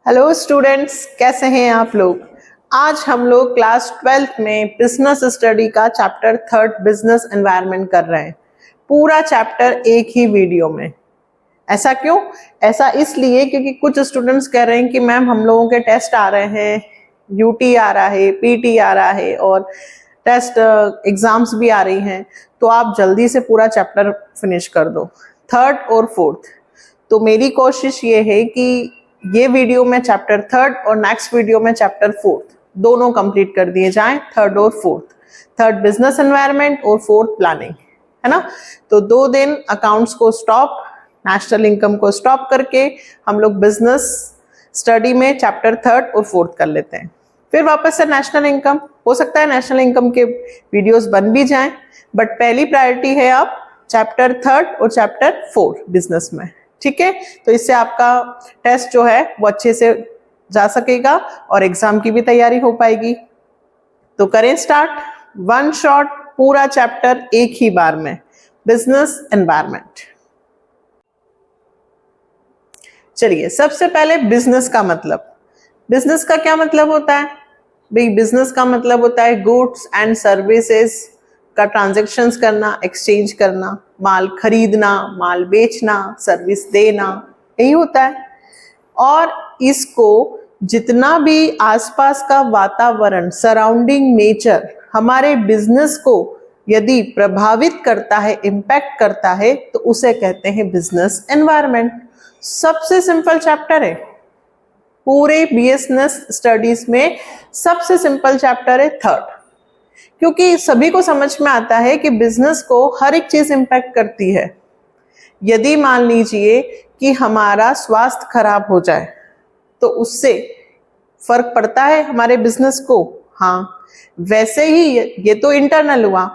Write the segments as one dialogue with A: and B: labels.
A: Hello students, कैसे हैं आप लोग। आज हम लोग क्लास 12th में बिजनेस स्टडी का चैप्टर 3 बिजनेस एनवायरनमेंट कर रहे हैं। पूरा चैप्टर एक ही वीडियो में। ऐसा क्यों? ऐसा इसलिए क्योंकि कुछ स्टूडेंट्स कह रहे हैं कि मैम हम लोगों के टेस्ट आ रहे हैं, यूटी आ रहा है, पीटी आ रहा है और टेस्ट एग्जाम्स भी आ रही हैं, तो आप जल्दी से पूरा चैप्टर फिनिश कर दो, 3rd और 4th। तो मेरी कोशिश ये है कि ये वीडियो में चैप्टर 3rd और नेक्स्ट वीडियो में चैप्टर 4th दोनों कंप्लीट कर दिए जाएं, 3rd और 4th। 3rd बिजनेस एनवायरनमेंट और 4th प्लानिंग, है ना। तो 2 दिन अकाउंट्स को स्टॉप, नेशनल इनकम को स्टॉप करके हम लोग बिजनेस स्टडी में चैप्टर 3rd और 4th कर लेते हैं। फिर वापस से नेशनल इनकम, हो सकता है नेशनल इनकम के वीडियोस बन भी जाएं, बट पहली प्रायोरिटी है आप चैप्टर 3rd और चैप्टर 4 बिजनेस में, ठीक है। तो इससे आपका टेस्ट जो है वो अच्छे से जा सकेगा और एग्जाम की भी तैयारी हो पाएगी। तो करें स्टार्ट, वन शॉट पूरा चैप्टर एक ही बार में, बिजनेस एनवायरनमेंट। चलिए, सबसे पहले बिजनेस का मतलब। बिजनेस का क्या मतलब होता है भाई? बिजनेस का मतलब होता है गुड्स एंड सर्विसेज का ट्रांजैक्शंस करना, एक्सचेंज करना, माल खरीदना, माल बेचना, सर्विस देना, यही होता है। और इसको जितना भी आसपास का वातावरण, सराउंडिंग नेचर हमारे बिजनेस को यदि प्रभावित करता है, इम्पैक्ट करता है, तो उसे कहते हैं बिजनेस एनवायरनमेंट। सबसे सिंपल चैप्टर है पूरे बिजनेस स्टडीज में, सबसे सिंपल चैप्टर है 3rd, क्योंकि सभी को समझ में आता है कि बिजनेस को हर एक चीज इंपैक्ट करती है। यदि मान लीजिए कि हमारा स्वास्थ्य खराब हो जाए तो उससे फर्क पड़ता है हमारे बिजनेस को। हाँ, वैसे ही ये तो इंटरनल हुआ।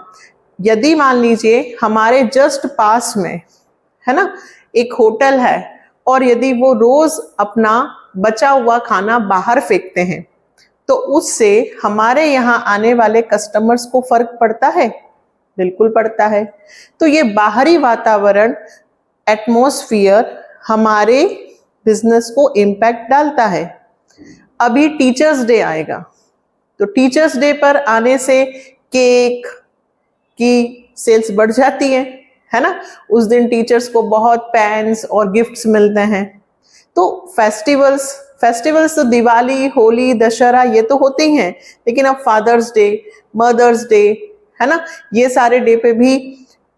A: यदि मान लीजिए हमारे जस्ट पास में, है ना, एक होटल है और यदि वो रोज अपना बचा हुआ खाना बाहर फेंकते हैं तो उससे हमारे यहाँ आने वाले कस्टमर्स को फर्क पड़ता है? बिल्कुल पड़ता है। तो ये बाहरी वातावरण, एटमॉस्फेयर हमारे बिजनेस को इम्पैक्ट डालता है। अभी टीचर्स डे आएगा, तो टीचर्स डे पर आने से केक की सेल्स बढ़ जाती है ना। उस दिन टीचर्स को बहुत पेन्स और गिफ्ट्स मिलते हैं। तो फेस्टिवल्स तो दिवाली, होली, दशहरा ये तो होते ही हैं, लेकिन अब फादर्स डे, मदर्स डे, है ना, ये सारे डे पे भी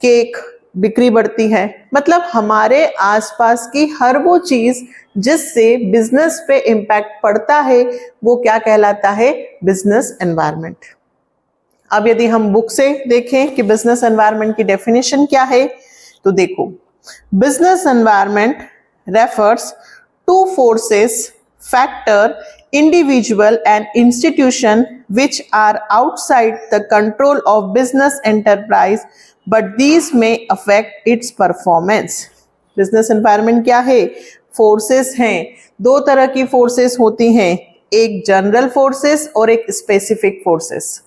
A: केक बिक्री बढ़ती है। मतलब हमारे आसपास की हर वो चीज जिससे बिजनेस पे इम्पैक्ट पड़ता है वो क्या कहलाता है? Business environment. अब यदि हम बुक से देखें कि बिजनेस एनवायरनमेंट की डेफिनेशन क्या है, तो देखो, business environment refers two forces, factor, individual and institution which are outside the control of business enterprise but these may affect its performance। business environment क्या है? फोर्सेस हैं। 2 तरह की फोर्सेस होती हैं, एक जनरल फोर्सेस और एक स्पेसिफिक फोर्सेस।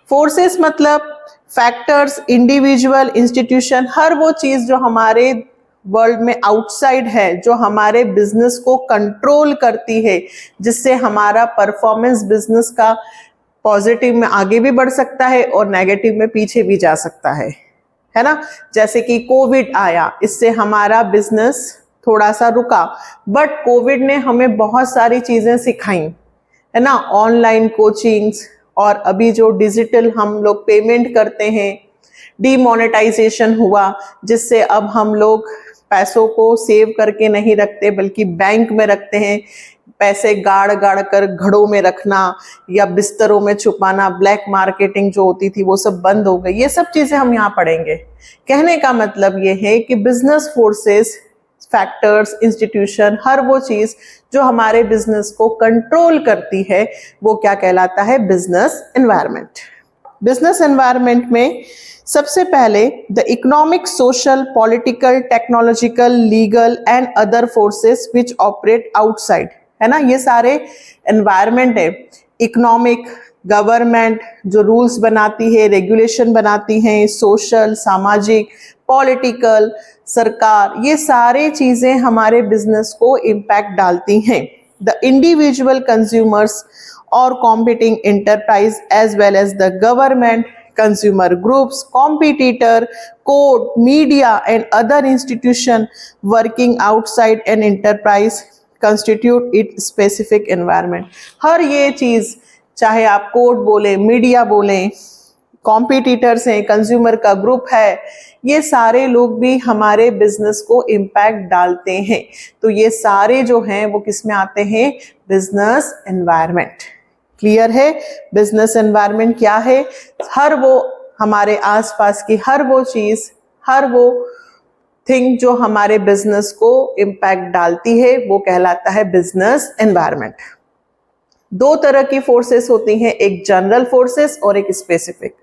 A: फोर्सेस मतलब फैक्टर्स, इंडिविजुअल, इंस्टीट्यूशन, हर वो चीज जो हमारे वर्ल्ड में आउटसाइड है, जो हमारे बिजनेस को कंट्रोल करती है, जिससे हमारा परफॉर्मेंस बिजनेस का पॉजिटिव में आगे भी बढ़ सकता है और नेगेटिव में पीछे भी जा सकता है ना। जैसे कि कोविड आया, इससे हमारा बिजनेस थोड़ा सा रुका, बट कोविड ने हमें बहुत सारी चीजें सिखाई, है ना। ऑनलाइन कोचिंग्स और अभी जो डिजिटल हम लोग पेमेंट करते हैं, डीमोनेटाइजेशन हुआ, जिससे अब हम लोग पैसों को सेव करके नहीं रखते बल्कि बैंक में रखते हैं। पैसे गाड़ गाड़ कर घड़ों में रखना या बिस्तरों में छुपाना, ब्लैक मार्केटिंग जो होती थी वो सब बंद हो गई। ये सब चीजें हम यहाँ पढ़ेंगे। कहने का मतलब ये है कि बिजनेस फोर्सेस, फैक्टर्स, इंस्टीट्यूशन, हर वो चीज जो हमारे बिजनेस को कंट्रोल करती है वो क्या कहलाता है? Business environment. बिजनेस एनवायरनमेंट में सबसे पहले the economic, social, political, technological, legal and other forces which operate outside, है ना। ये सारे एनवायरनमेंट है। इकोनॉमिक, गवर्नमेंट जो रूल्स बनाती है, रेगुलेशन बनाती हैं, सोशल, सामाजिक, पॉलिटिकल, सरकार, ये सारे चीजें हमारे बिजनेस को इम्पैक्ट डालती हैं। the individual consumers or competing enterprise as well as the government, consumer groups, competitor, court, media and other institution working outside an enterprise constitute its specific environment. हर ये चीज, चाहे आप कोर्ट बोले, मीडिया बोले, competitors हैं, consumer का group है, ये सारे लोग भी हमारे बिजनेस को इम्पैक्ट डालते हैं। तो ये सारे जो हैं वो किस में आते हैं? Business environment. क्लियर है? बिजनेस एनवायरनमेंट क्या है? हर वो हमारे आसपास की हर वो चीज, हर वो थिंग जो हमारे बिजनेस को इम्पैक्ट डालती है वो कहलाता है बिजनेस एनवायरनमेंट। दो तरह की फोर्सेस होती हैं, एक जनरल फोर्सेस और एक स्पेसिफिक।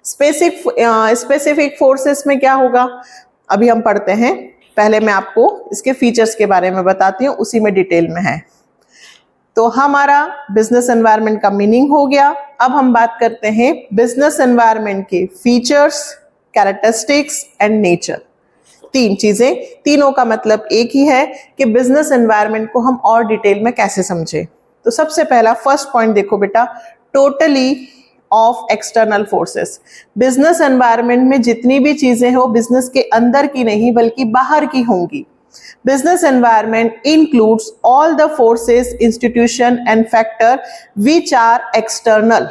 A: स्पेसिफिक फोर्सेस में क्या होगा अभी हम पढ़ते हैं। पहले मैं आपको इसके फीचर्स के बारे में बताती हूँ, उसी में डिटेल में है। तो हमारा बिजनेस एनवायरनमेंट का मीनिंग हो गया। अब हम बात करते हैं बिजनेस एनवायरनमेंट के फीचर्स, कैरेक्टरिस्टिक्स एंड नेचर। तीन चीजें, तीनों का मतलब एक ही है कि बिजनेस एनवायरनमेंट को हम और डिटेल में कैसे समझें। तो सबसे पहला फर्स्ट पॉइंट देखो बेटा, totally off external forces. Business environment में जितनी भी चीजें हो बिजनेस के अंदर की नहीं बल्कि बाहर की होंगी। Business environment includes all the forces, institution and factor which are external.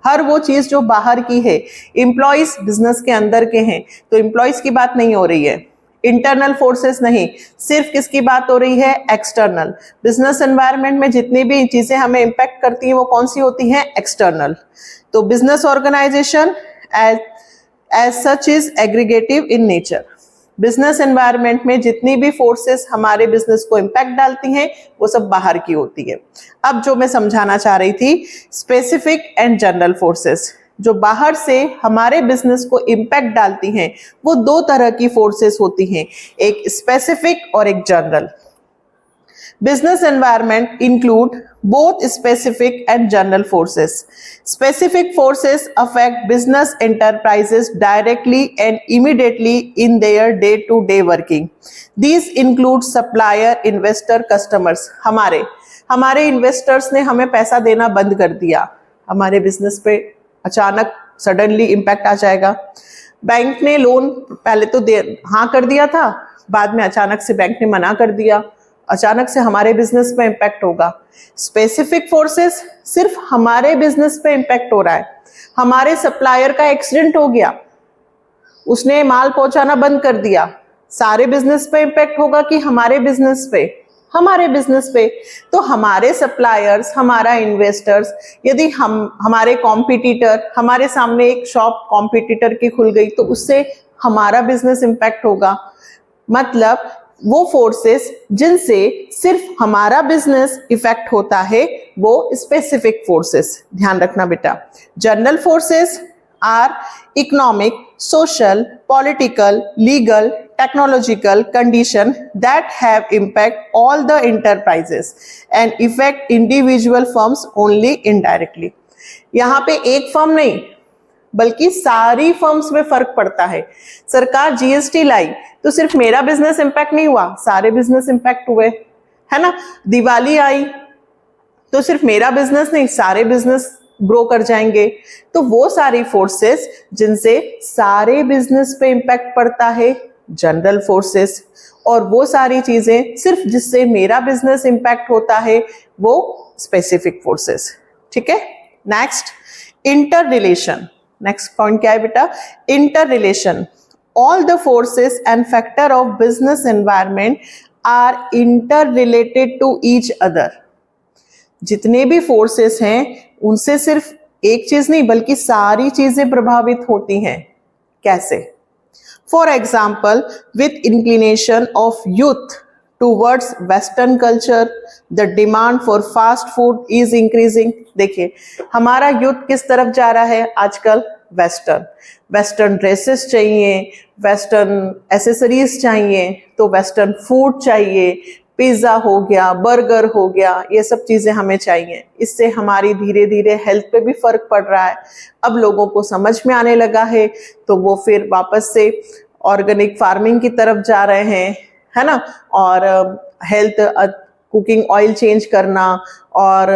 A: हर वो चीज जो बाहर की है। एम्प्लॉइज बिजनेस के अंदर के हैं, तो एम्प्लॉइज की बात नहीं हो रही है, इंटरनल फोर्सेस नहीं, सिर्फ किसकी बात हो रही है? एक्सटर्नल। बिजनेस एनवायरनमेंट में जितनी भी चीजें हमें इंपैक्ट करती हैं वो कौन सी होती हैं? एक्सटर्नल। तो business organisation as such is aggregative in nature. Business environment में जितनी भी फोर्सेस हमारे बिजनेस को इंपैक्ट डालती हैं वो सब बाहर की होती है। अब जो मैं समझाना चाह रही थी, स्पेसिफिक एंड जनरल फोर्सेस जो बाहर से हमारे बिजनेस को इंपैक्ट डालती हैं वो दो तरह की फोर्सेस होती हैं, एक स्पेसिफिक और एक general. Business environment include both specific and general forces. Specific forces affect business enterprises directly and immediately in their day-to-day working. These include supplier, investor, customers. हमारे इन्वेस्टर्स ने हमें पैसा देना बंद कर दिया, हमारे बिजनेस पे अचानक सडनली इम्पैक्ट आ जाएगा। बैंक ने लोन पहले तो हाँ कर दिया था, बाद में अचानक से बैंक ने मना कर दिया, अचानक से हमारे बिजनेस पे इम्पैक्ट होगा। स्पेसिफिक फोर्सेस सिर्फ हमारे बिजनेस पे इम्पैक्ट हो रहा है। हमारे सप्लायर का एक्सीडेंट हो गया, उसने माल पहुंचाना बंद कर दिया, सारे बिजनेस पे इम्पैक्ट होगा कि हमारे बिजनेस पे? हमारे बिजनेस पे। तो हमारे सप्लायर्स, हमारा इन्वेस्टर्स, यदि हमारे कॉम्पिटिटर, हमारे सामने एक शॉप कॉम्पिटिटर की खुल गई तो उससे हमारा बिजनेस इम्पैक्ट होगा। मतलब वो फोर्सेस जिनसे सिर्फ हमारा बिजनेस इफेक्ट होता है वो स्पेसिफिक फोर्सेस। ध्यान रखना बेटा। General forces are economic, social, political, legal, technological condition that have impact all the enterprises and affect individual firms only indirectly. यहाँ पे एक फर्म नहीं बल्कि सारी फर्म्स में फर्क पड़ता है। सरकार जीएसटी लाई तो सिर्फ मेरा बिजनेस इंपैक्ट नहीं हुआ, सारे बिजनेस इंपैक्ट हुए, है ना। दिवाली आई तो सिर्फ मेरा बिजनेस नहीं, सारे बिजनेस ग्रो कर जाएंगे। तो वो सारी फोर्सेस जिनसे सारे बिजनेस पे इंपैक्ट पड़ता है, जनरल फोर्सेस, और वो सारी चीजें सिर्फ जिससे मेरा बिजनेस इंपैक्ट होता है वो स्पेसिफिक फोर्सेस। ठीक है। Next, inter relation. Next point क्या है बेटा? Inter relation. All the forces and factor of business environment are inter related to each other. जितने भी फोर्सेस हैं उनसे सिर्फ एक चीज नहीं बल्कि सारी चीजें प्रभावित होती हैं। कैसे? For example, with inclination of youth towards western culture, the demand for fast food is increasing. देखिए हमारा यूथ किस तरफ जा रहा है आजकल? वेस्टर्न ड्रेसेस चाहिए, वेस्टर्न एसेसरीज चाहिए, तो वेस्टर्न फूड चाहिए, पिज्जा हो गया, बर्गर हो गया, ये सब चीजें हमें चाहिए। इससे हमारी धीरे धीरे हेल्थ पे भी फर्क पड़ रहा है। अब लोगों को समझ में आने लगा है तो वो फिर वापस से ऑर्गेनिक फार्मिंग की तरफ जा रहे हैं, है ना। और हेल्थ कुकिंग ऑयल चेंज करना और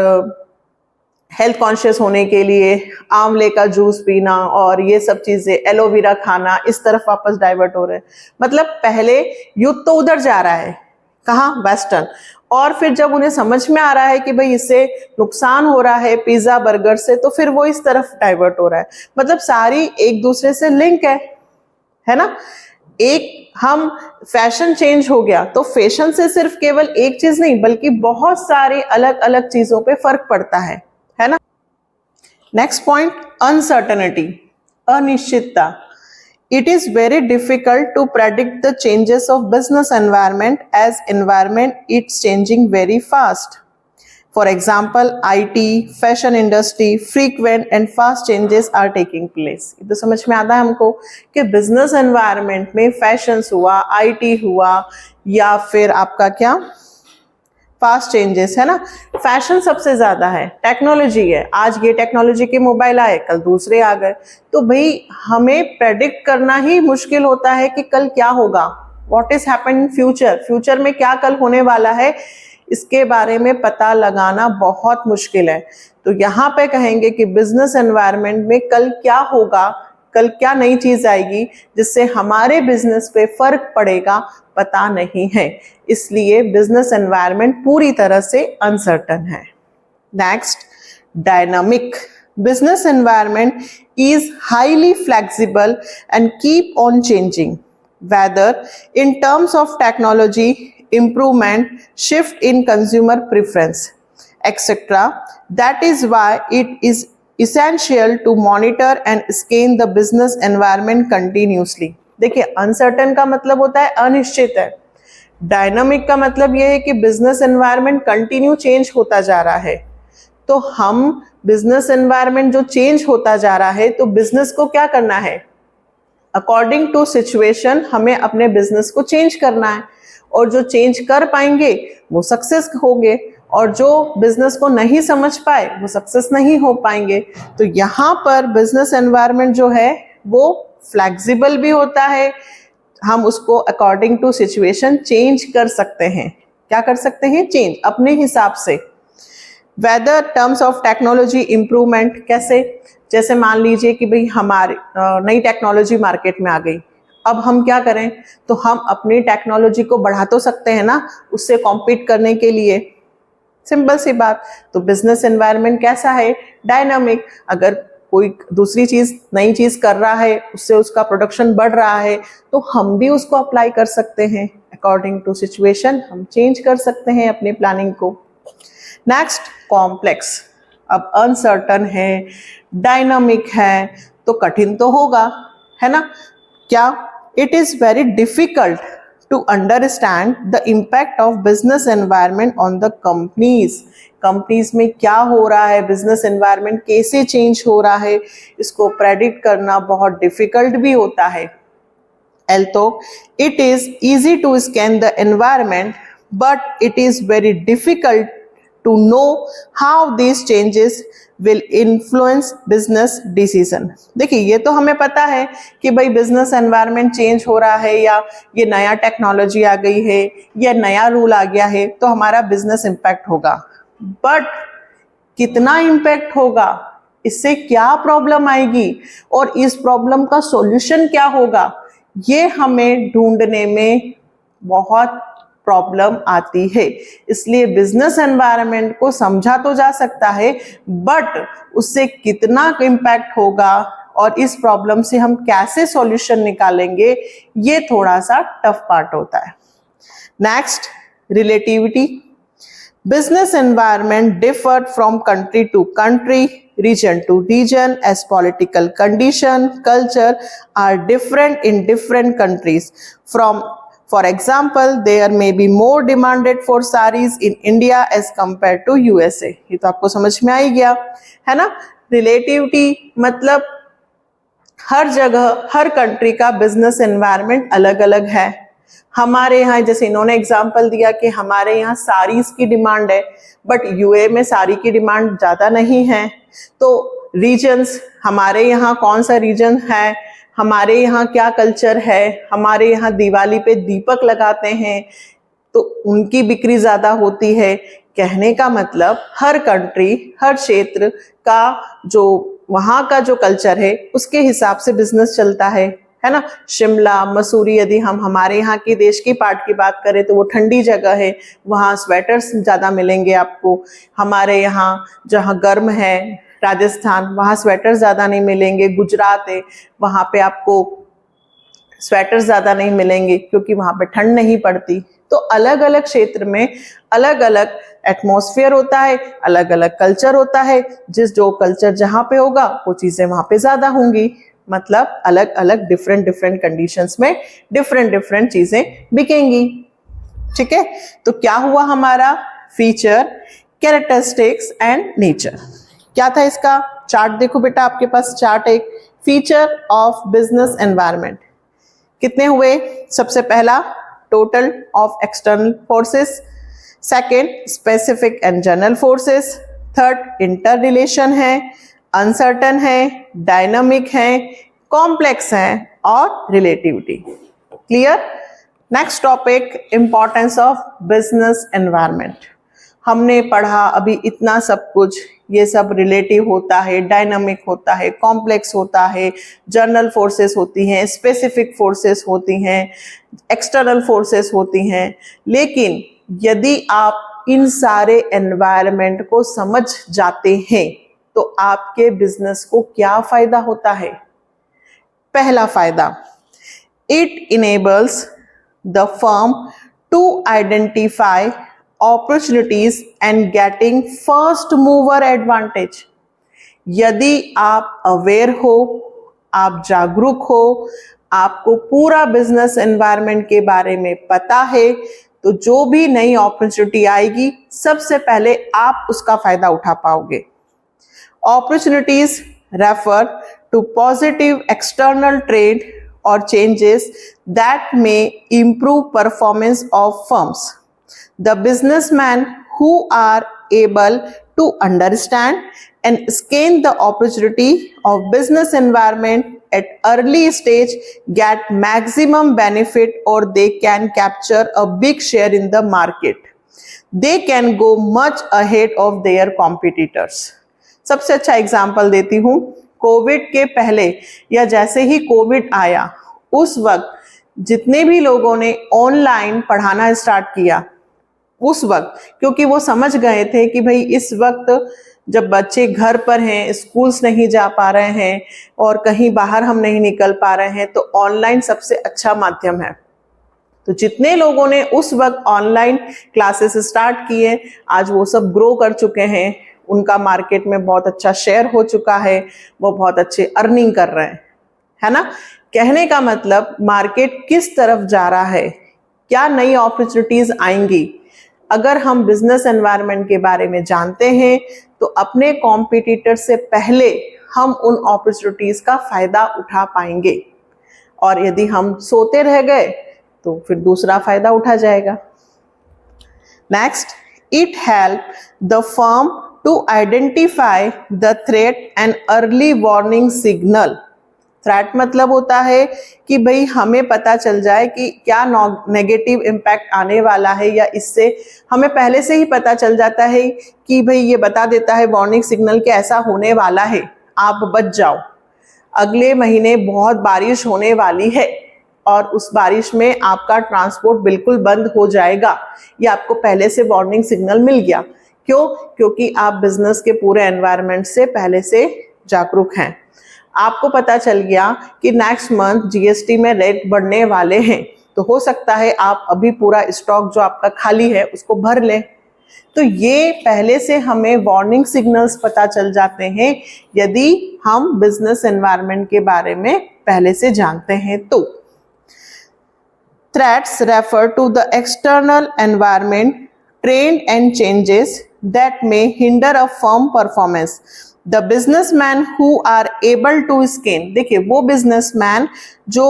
A: हेल्थ कॉन्शियस होने के लिए आंवले का जूस पीना और ये सब चीजें, एलोवेरा खाना, इस तरफ वापस डाइवर्ट हो रहे हैं। मतलब पहले युद्ध तो उधर जा रहा है, कहाँ, वेस्टर्न, और फिर जब उन्हें समझ में आ रहा है कि भाई इससे नुकसान हो रहा है पिज्जा बर्गर से, तो फिर वो इस तरफ डाइवर्ट हो रहा है। मतलब सारी एक दूसरे से लिंक है ना। एक हम फैशन चेंज हो गया तो फैशन से सिर्फ केवल एक चीज नहीं बल्कि बहुत सारी अलग अलग चीजों पे फर्क पड़ता है ना। नेक्स्ट पॉइंट, अनसर्टेनिटी, अनिश्चितता। It is very difficult to predict the changes of business environment as environment it's changing very fast. For example, IT, fashion industry, frequent and fast changes are taking place. ये तो समझ में आता है हमको कि business environment में fashions हुआ, IT हुआ, या फिर आपका क्या फास्ट चेंजेस है ना। फैशन सबसे ज्यादा है, टेक्नोलॉजी है, आज ये टेक्नोलॉजी के मोबाइल आए, कल दूसरे आ गए, तो भाई हमें प्रेडिक्ट करना ही मुश्किल होता है कि कल क्या होगा, what is happen in future, future में क्या कल होने वाला है, इसके बारे में पता लगाना बहुत मुश्किल है। तो यहाँ पे कहेंगे कि बिजनेस एनवायरनमेंट में कल क्या होगा, कल क्या नई चीज आएगी जिससे हमारे बिजनेस पे फर्क पड़ेगा, पता नहीं है, इसलिए बिजनेस एनवायरनमेंट पूरी तरह से अनसर्टन है। Next, dynamic. Business environment is highly flexible and keep on changing, whether in terms of technology, improvement, shift in consumer preference, etc. That is why it is essential to monitor and scan the business environment continuously. देखिए, uncertain का मतलब होता है अनिश्चित है, dynamic का मतलब यह है कि बिजनेस एनवायरनमेंट कंटिन्यू चेंज होता जा रहा है। तो हम बिजनेस एनवायरनमेंट जो चेंज होता जा रहा है, तो बिजनेस को क्या करना है, अकॉर्डिंग टू सिचुएशन हमें अपने बिजनेस को चेंज करना है, और जो चेंज कर पाएंगे वो सक्सेस होंगे, और जो बिजनेस को नहीं समझ पाए वो सक्सेस नहीं हो पाएंगे। तो यहाँ पर बिजनेस एनवायरनमेंट जो है वो फ्लेक्सिबल भी होता है, हम उसको अकॉर्डिंग टू सिचुएशन चेंज कर सकते हैं। क्या कर सकते हैं, चेंज अपने हिसाब से। Whether terms of technology improvement, कैसे, जैसे मान लीजिए कि भाई हमारी नई टेक्नोलॉजी मार्केट में आ गई, अब हम क्या करें, तो हम अपनी टेक्नोलॉजी को बढ़ा तो सकते हैं ना उससे कॉम्पीट करने के लिए, सिंपल सी बात। तो बिजनेस एनवायरनमेंट कैसा है, डायनामिक। अगर कोई दूसरी चीज, नई चीज कर रहा है, उससे उसका प्रोडक्शन बढ़ रहा है, तो हम भी उसको अप्लाई कर सकते हैं, अकॉर्डिंग टू सिचुएशन हम चेंज कर सकते हैं अपनी प्लानिंग को। Next, complex. अब अनसर्टन है, डायनामिक है, तो कठिन तो होगा, है ना। क्या, it is very difficult to understand the impact of business environment on the companies. Companies में क्या हो रहा है, बिजनेस एनवायरनमेंट कैसे चेंज हो रहा है, इसको प्रेडिक्ट करना बहुत डिफिकल्ट भी होता है। Although it is easy to scan the environment, but it is very difficult to know how these changes will influence business decision. देखिए, ये तो हमें पता है कि भाई बिजनेस एनवायरनमेंट चेंज हो रहा है, या ये नया टेक्नोलॉजी आ गई है, या नया रूल आ गया है, तो हमारा बिजनेस इम्पैक्ट होगा। बट कितना इम्पैक्ट होगा, इससे क्या प्रॉब्लम आएगी, और इस प्रॉब्लम का सॉल्यूशन क्या होगा, ये हमें ढूंढने में बहुत प्रॉब्लम आती है। इसलिए बिजनेस एनवायरनमेंट को समझा तो जा सकता है, बट उससे कितना इम्पैक्ट होगा और इस प्रॉब्लम से हम कैसे सॉल्यूशन निकालेंगे, ये थोड़ा सा टफ पार्ट होता है। Next, relativity. Business environment differed from country to country, region to region, as political condition, culture are different in different countries. For example, there may be more demanded for sarees in India as compared to USA. ये तो आपको समझ में आ ही गया, है ना। Relativity मतलब हर जगह, हर कंट्री का बिजनेस एनवायरनमेंट अलग अलग है। हमारे यहाँ, जैसे इन्होंने एग्जांपल दिया कि हमारे यहाँ साड़ीज की डिमांड है, बट यूए में साड़ी की डिमांड ज़्यादा नहीं है। तो रीजन्स, हमारे यहाँ कौन सा रीजन है, हमारे यहाँ क्या कल्चर है, हमारे यहाँ दिवाली पे दीपक लगाते हैं, तो उनकी बिक्री ज्यादा होती है। कहने का मतलब हर कंट्री, हर क्षेत्र का जो वहां का जो कल्चर है उसके हिसाब से बिजनेस चलता है ना। शिमला, मसूरी, यदि हम हमारे यहाँ की देश की पार्ट की बात करें तो वो ठंडी जगह है, वहाँ स्वेटर्स ज्यादा मिलेंगे आपको। हमारे यहाँ जहाँ गर्म है, राजस्थान, वहाँ स्वेटर ज्यादा नहीं मिलेंगे। गुजरात है, वहाँ पे आपको स्वेटर ज्यादा नहीं मिलेंगे क्योंकि वहां पे ठंड नहीं पड़ती। तो अलग अलग क्षेत्र में अलग अलग एटमॉस्फेयर होता है, अलग अलग कल्चर होता है। जो कल्चर जहां पे होगा वो चीजें वहां पे ज्यादा होंगी। मतलब अलग अलग डिफरेंट डिफरेंट कंडीशंस में डिफरेंट डिफरेंट चीजें बिकेंगी। ठीक है, तो क्या हुआ हमारा फीचर, कैरेक्टरिस्टिक्स एंड नेचर। क्या था इसका चार्ट? देखो बेटा, आपके पास चार्ट है, फीचर ऑफ बिजनेस एनवायरनमेंट। कितने हुए? सबसे पहला total of external forces, second specific and general forces, third inter relation है, अनसर्टन है, डायनामिक है, कॉम्प्लेक्स है और relativity. Clear? Next topic, importance of business environment. हमने पढ़ा अभी इतना सब कुछ, ये सब रिलेटिव होता है, डायनामिक होता है, कॉम्प्लेक्स होता है, जनरल फोर्सेस होती हैं, स्पेसिफिक फोर्सेस होती हैं, एक्सटर्नल फोर्सेस होती हैं। लेकिन यदि आप इन सारे एनवायरनमेंट को समझ जाते हैं तो आपके बिजनेस को क्या फायदा होता है? पहला फायदा, it enables the firm to identify opportunities and getting first mover advantage। यदि आप अवेयर हो, आप जागरूक हो, आपको पूरा बिजनेस एनवायरनमेंट के बारे में पता है, तो जो भी नई अपॉर्चुनिटी आएगी सबसे पहले आप उसका फायदा उठा पाओगे। Opportunities refer to positive external trend or changes that may improve performance of firms। The businessmen who are able to understand and scan the opportunity of business environment at early stage get maximum benefit, or they can capture a big share in the market। They can go much ahead of their competitors। सबसे अच्छा example देती हूँ, Covid के पहले या जैसे ही Covid आया उस वक्त जितने भी लोगों ने ऑनलाइन पढ़ाना स्टार्ट किया, उस वक्त क्योंकि वो समझ गए थे कि भाई इस वक्त जब बच्चे घर पर हैं, स्कूल्स नहीं जा पा रहे हैं और कहीं बाहर हम नहीं निकल पा रहे हैं, तो ऑनलाइन सबसे अच्छा माध्यम है। तो जितने लोगों ने उस वक्त ऑनलाइन क्लासेस स्टार्ट किए, आज वो सब ग्रो कर चुके हैं, उनका मार्केट में बहुत अच्छा शेयर हो चुका है, वो बहुत अच्छे अर्निंग कर रहे हैं, है ना। कहने का मतलब मार्केट किस तरफ जा रहा है, क्या नई अपॉर्चुनिटीज आएंगी, अगर हम बिजनेस एनवायरनमेंट के बारे में जानते हैं तो अपने कॉम्पिटिटर से पहले हम उन अपॉर्चुनिटीज का फायदा उठा पाएंगे। और यदि हम सोते रह गए तो फिर दूसरा फायदा उठा जाएगा। Next, it help the firm to identify the threat and early warning signal. Threat मतलब होता है कि भाई हमें पता चल जाए कि क्या नेगेटिव इम्पैक्ट आने वाला है, या इससे हमें पहले से ही पता चल जाता है कि भाई ये बता देता है वार्निंग सिग्नल कि ऐसा होने वाला है, आप बच जाओ, अगले महीने बहुत बारिश होने वाली है और उस बारिश में आपका ट्रांसपोर्ट बिल्कुल बंद हो जाएगा। ये आपको पहले से वार्निंग सिग्नल मिल गया। क्यों? क्योंकि आप बिजनेस के पूरे एनवायरनमेंट से पहले से जागरूक हैं। आपको पता चल गया कि नेक्स्ट मंथ जीएसटी में रेट बढ़ने वाले हैं, तो हो सकता है आप अभी पूरा स्टॉक जो आपका खाली है उसको भर लें। तो ये पहले से हमें वार्निंग सिग्नल्स पता चल जाते हैं यदि हम बिजनेस एनवायरनमेंट के बारे में पहले से जानते हैं तो। Threats refer to the external environment, trend and changes that may hinder a firm performance. The businessman who are able to scan, देखिए वो बिजनेसमैन जो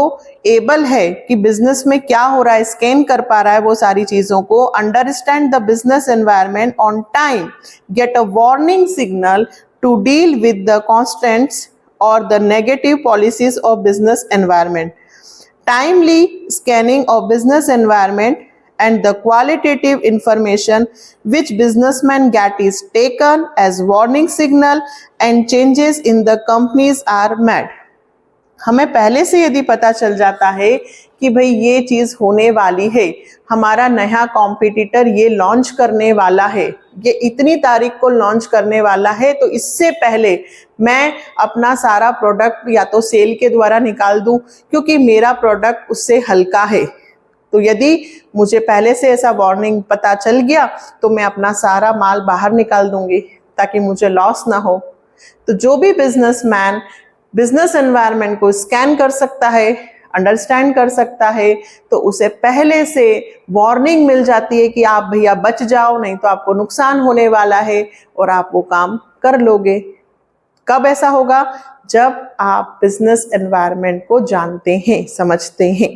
A: एबल है कि बिजनेस में क्या हो रहा है, स्कैन कर पा रहा है वो सारी चीजों को, understand the business environment on time, get a warning signal to deal with the constants और the negative policies of business environment. Timely scanning of business environment and the qualitative information which businessmen get is taken as warning signal and changes in the companies are made. हमें पहले से यदि पता चल जाता है कि भाई ये चीज होने वाली है, हमारा नया कॉम्पिटिटर ये लॉन्च करने वाला है, ये इतनी तारीख को लॉन्च करने वाला है, तो इससे पहले मैं अपना सारा प्रोडक्ट या तो सेल के द्वारा निकाल दूं क्योंकि मेरा प्रोडक्ट उससे हल्का है। तो यदि मुझे पहले से ऐसा वार्निंग पता चल गया तो मैं अपना सारा माल बाहर निकाल दूंगी ताकि मुझे लॉस ना हो। तो जो भी बिजनेसमैन बिजनेस एनवायरनमेंट को स्कैन कर सकता है, अंडरस्टैंड कर सकता है, तो उसे पहले से वार्निंग मिल जाती है कि आप भैया बच जाओ, नहीं तो आपको नुकसान होने वाला है और आप वो काम कर लोगे। कब ऐसा होगा? जब आप बिजनेस एनवायरनमेंट को जानते हैं, समझते हैं।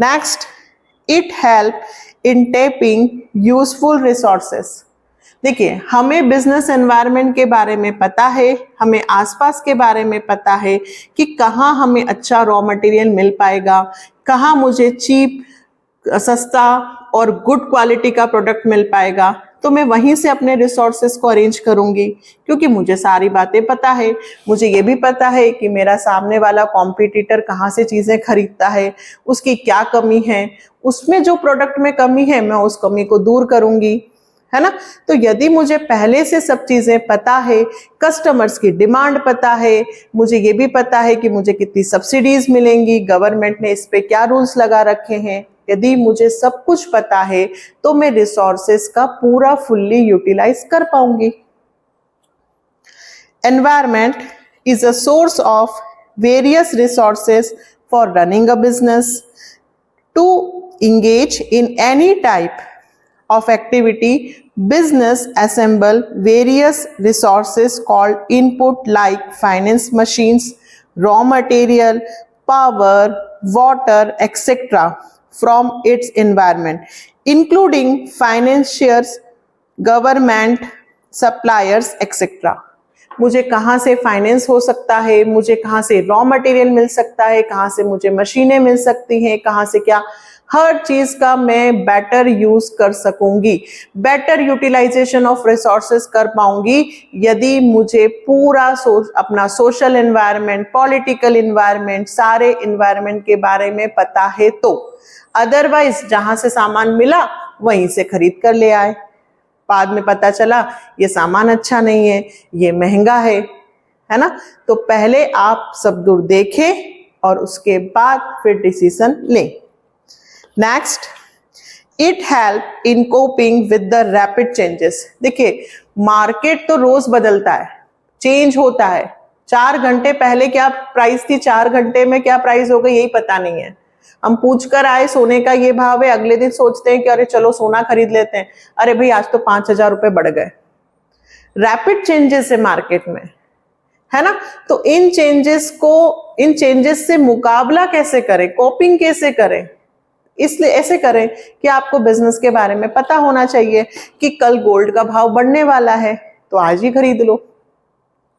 A: Next, it help in tapping useful resources. देखिए, हमें बिजनेस एनवायरनमेंट के बारे में पता है, हमें आसपास के बारे में पता है कि कहाँ हमें अच्छा रॉ मटेरियल मिल पाएगा, कहाँ मुझे चीप, सस्ता और गुड क्वालिटी का प्रोडक्ट मिल पाएगा, तो मैं वहीं से अपने रिसोर्सेस को अरेंज करूंगी क्योंकि मुझे सारी बातें पता है। मुझे ये भी पता है कि मेरा सामने वाला कॉम्पिटिटर कहाँ से चीज़ें खरीदता है, उसकी क्या कमी है, उसमें जो प्रोडक्ट में कमी है मैं उस कमी को दूर करूंगी, है ना। तो यदि मुझे पहले से सब चीजें पता है, कस्टमर्स की डिमांड पता है, मुझे ये भी पता है कि मुझे कितनी सब्सिडीज मिलेंगी, गवर्नमेंट ने इस पे क्या रूल्स लगा रखे हैं, यदि मुझे सब कुछ पता है तो मैं रिसोर्सेस का पूरा फुल्ली यूटिलाइज कर पाऊंगी। Environment is a source of various resources for running a business. To engage in any type of activity, business assemble various resources called input like finance machines, raw material, power, water, etc. from its environment, including financiers, government, suppliers, etc. मुझे कहाँ से finance हो सकता है, मुझे कहाँ से raw material मिल सकता है, कहाँ से मुझे मशीनें मिल सकती हैं, कहाँ से क्या, हर चीज का मैं बेटर यूज कर सकूंगी, बेटर यूटिलाइजेशन ऑफ रिसोर्सेस कर पाऊंगी यदि मुझे पूरा अपना सोशल एनवायरनमेंट, पॉलिटिकल एनवायरनमेंट, सारे एनवायरनमेंट के बारे में पता है तो। अदरवाइज जहां से सामान मिला वहीं से खरीद कर ले आए, बाद में पता चला ये सामान अच्छा नहीं है, ये महंगा है ना। तो पहले आप सब दूर देखें और उसके बाद फिर डिसीजन लें। Next, it help in coping with the rapid changes. देखिए, मार्केट तो रोज बदलता है, चेंज होता है। 4 घंटे पहले क्या प्राइस थी, 4 घंटे में क्या प्राइस हो गई यही पता नहीं है। हम पूछ कर आए सोने का ये भाव है, अगले दिन सोचते हैं कि अरे चलो सोना खरीद लेते हैं, अरे भाई आज तो 5,000 रुपए बढ़ गए। रैपिड चेंजेस है मार्केट में, है ना। तो इन चेंजेस से मुकाबला कैसे करें, कोपिंग कैसे करें, इसलिए ऐसे करें कि आपको बिजनेस के बारे में पता होना चाहिए कि कल गोल्ड का भाव बढ़ने वाला है तो आज ही खरीद लो,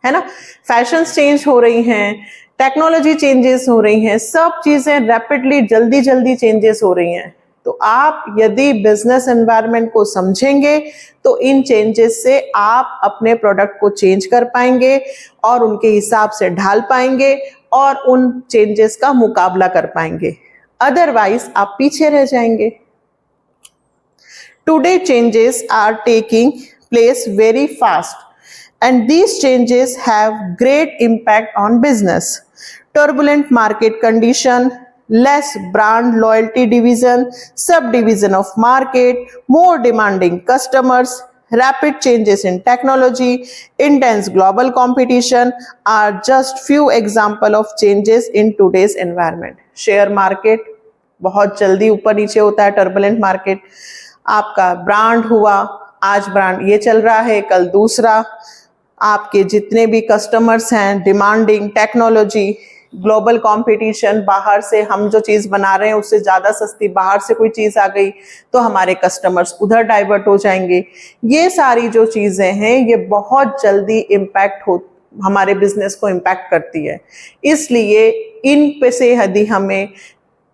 A: है ना। फैशंस चेंज हो रही हैं, टेक्नोलॉजी चेंजेस हो रही हैं, सब चीजें रैपिडली जल्दी जल्दी चेंजेस हो रही हैं। तो आप यदि बिजनेस एनवायरनमेंट को समझेंगे तो इन चेंजेस से आप अपने प्रोडक्ट को चेंज कर पाएंगे और उनके हिसाब से ढाल पाएंगे और उन चेंजेस का मुकाबला कर पाएंगे, अदरवाइज आप पीछे रह जाएंगे। Today changes are taking place very fast and these changes have great impact on business. Turbulent market condition, less brand loyalty division, subdivision of market, more demanding customers, rapid changes in technology, intense global competition are just few example of changes in today's environment. Share market बहुत जल्दी ऊपर नीचे होता है, turbulent market। आपका brand हुआ, आज brand ये चल रहा है, कल दूसरा। आपके जितने भी कस्टमर्स हैं, डिमांडिंग टेक्नोलॉजी, ग्लोबल कंपटीशन, बाहर से हम जो चीज़ बना रहे हैं उससे ज़्यादा सस्ती बाहर से कोई चीज़ आ गई तो हमारे कस्टमर्स उधर डाइवर्ट हो जाएंगे। ये सारी जो चीज़ें हैं ये बहुत जल्दी हमारे बिजनेस को इम्पैक्ट करती है। इसलिए इन पे से यदि हमें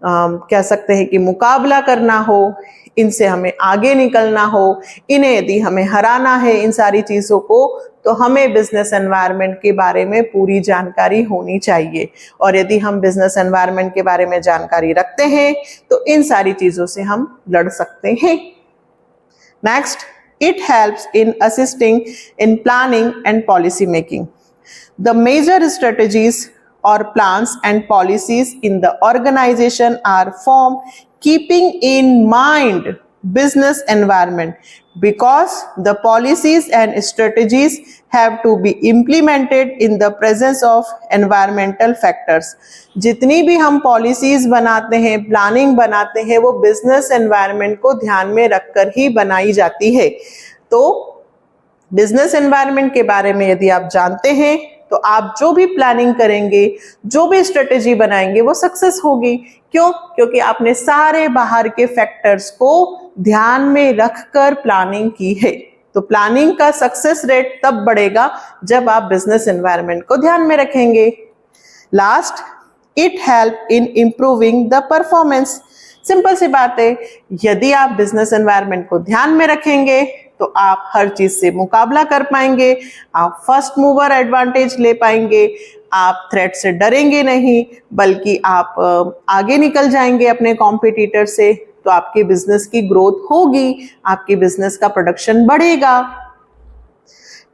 A: कह सकते हैं कि मुकाबला करना हो, इनसे हमें आगे निकलना हो, इन्हें यदि हमें हराना है, इन सारी चीज़ों को, तो हमें बिजनेस एनवायरनमेंट के बारे में पूरी जानकारी होनी चाहिए। और यदि हम बिजनेस एनवायरनमेंट के बारे में जानकारी रखते हैं तो इन सारी चीज़ों से हम लड़ सकते हैं। Next, it helps in assisting in planning and policy making. The major strategies or plans and policies in the organization are formed keeping in mind business environment, because the policies and strategies have to be implemented in the presence of environmental factors. जितनी भी हम policies बनाते हैं, planning बनाते हैं, वो business environment को ध्यान में रखकर ही बनाई जाती है। तो बिजनेस एनवायरनमेंट के बारे में यदि आप जानते हैं तो आप जो भी प्लानिंग करेंगे, जो भी स्ट्रेटेजी बनाएंगे, वो सक्सेस होगी। क्यों? क्योंकि आपने सारे बाहर के फैक्टर्स को ध्यान में रखकर प्लानिंग की है। तो प्लानिंग का सक्सेस रेट तब बढ़ेगा जब आप बिजनेस एनवायरनमेंट को ध्यान में रखेंगे। Last, it help in improving the performance. Simple सी बात है, यदि आप बिजनेस एनवायरनमेंट को ध्यान में रखेंगे तो आप हर चीज से मुकाबला कर पाएंगे, आप फर्स्ट मूवर एडवांटेज ले पाएंगे, आप थ्रेट से डरेंगे नहीं, बल्कि आप आगे निकल जाएंगे अपने कॉम्पिटिटर से। तो आपके बिजनेस की ग्रोथ होगी, आपके बिजनेस का प्रोडक्शन बढ़ेगा।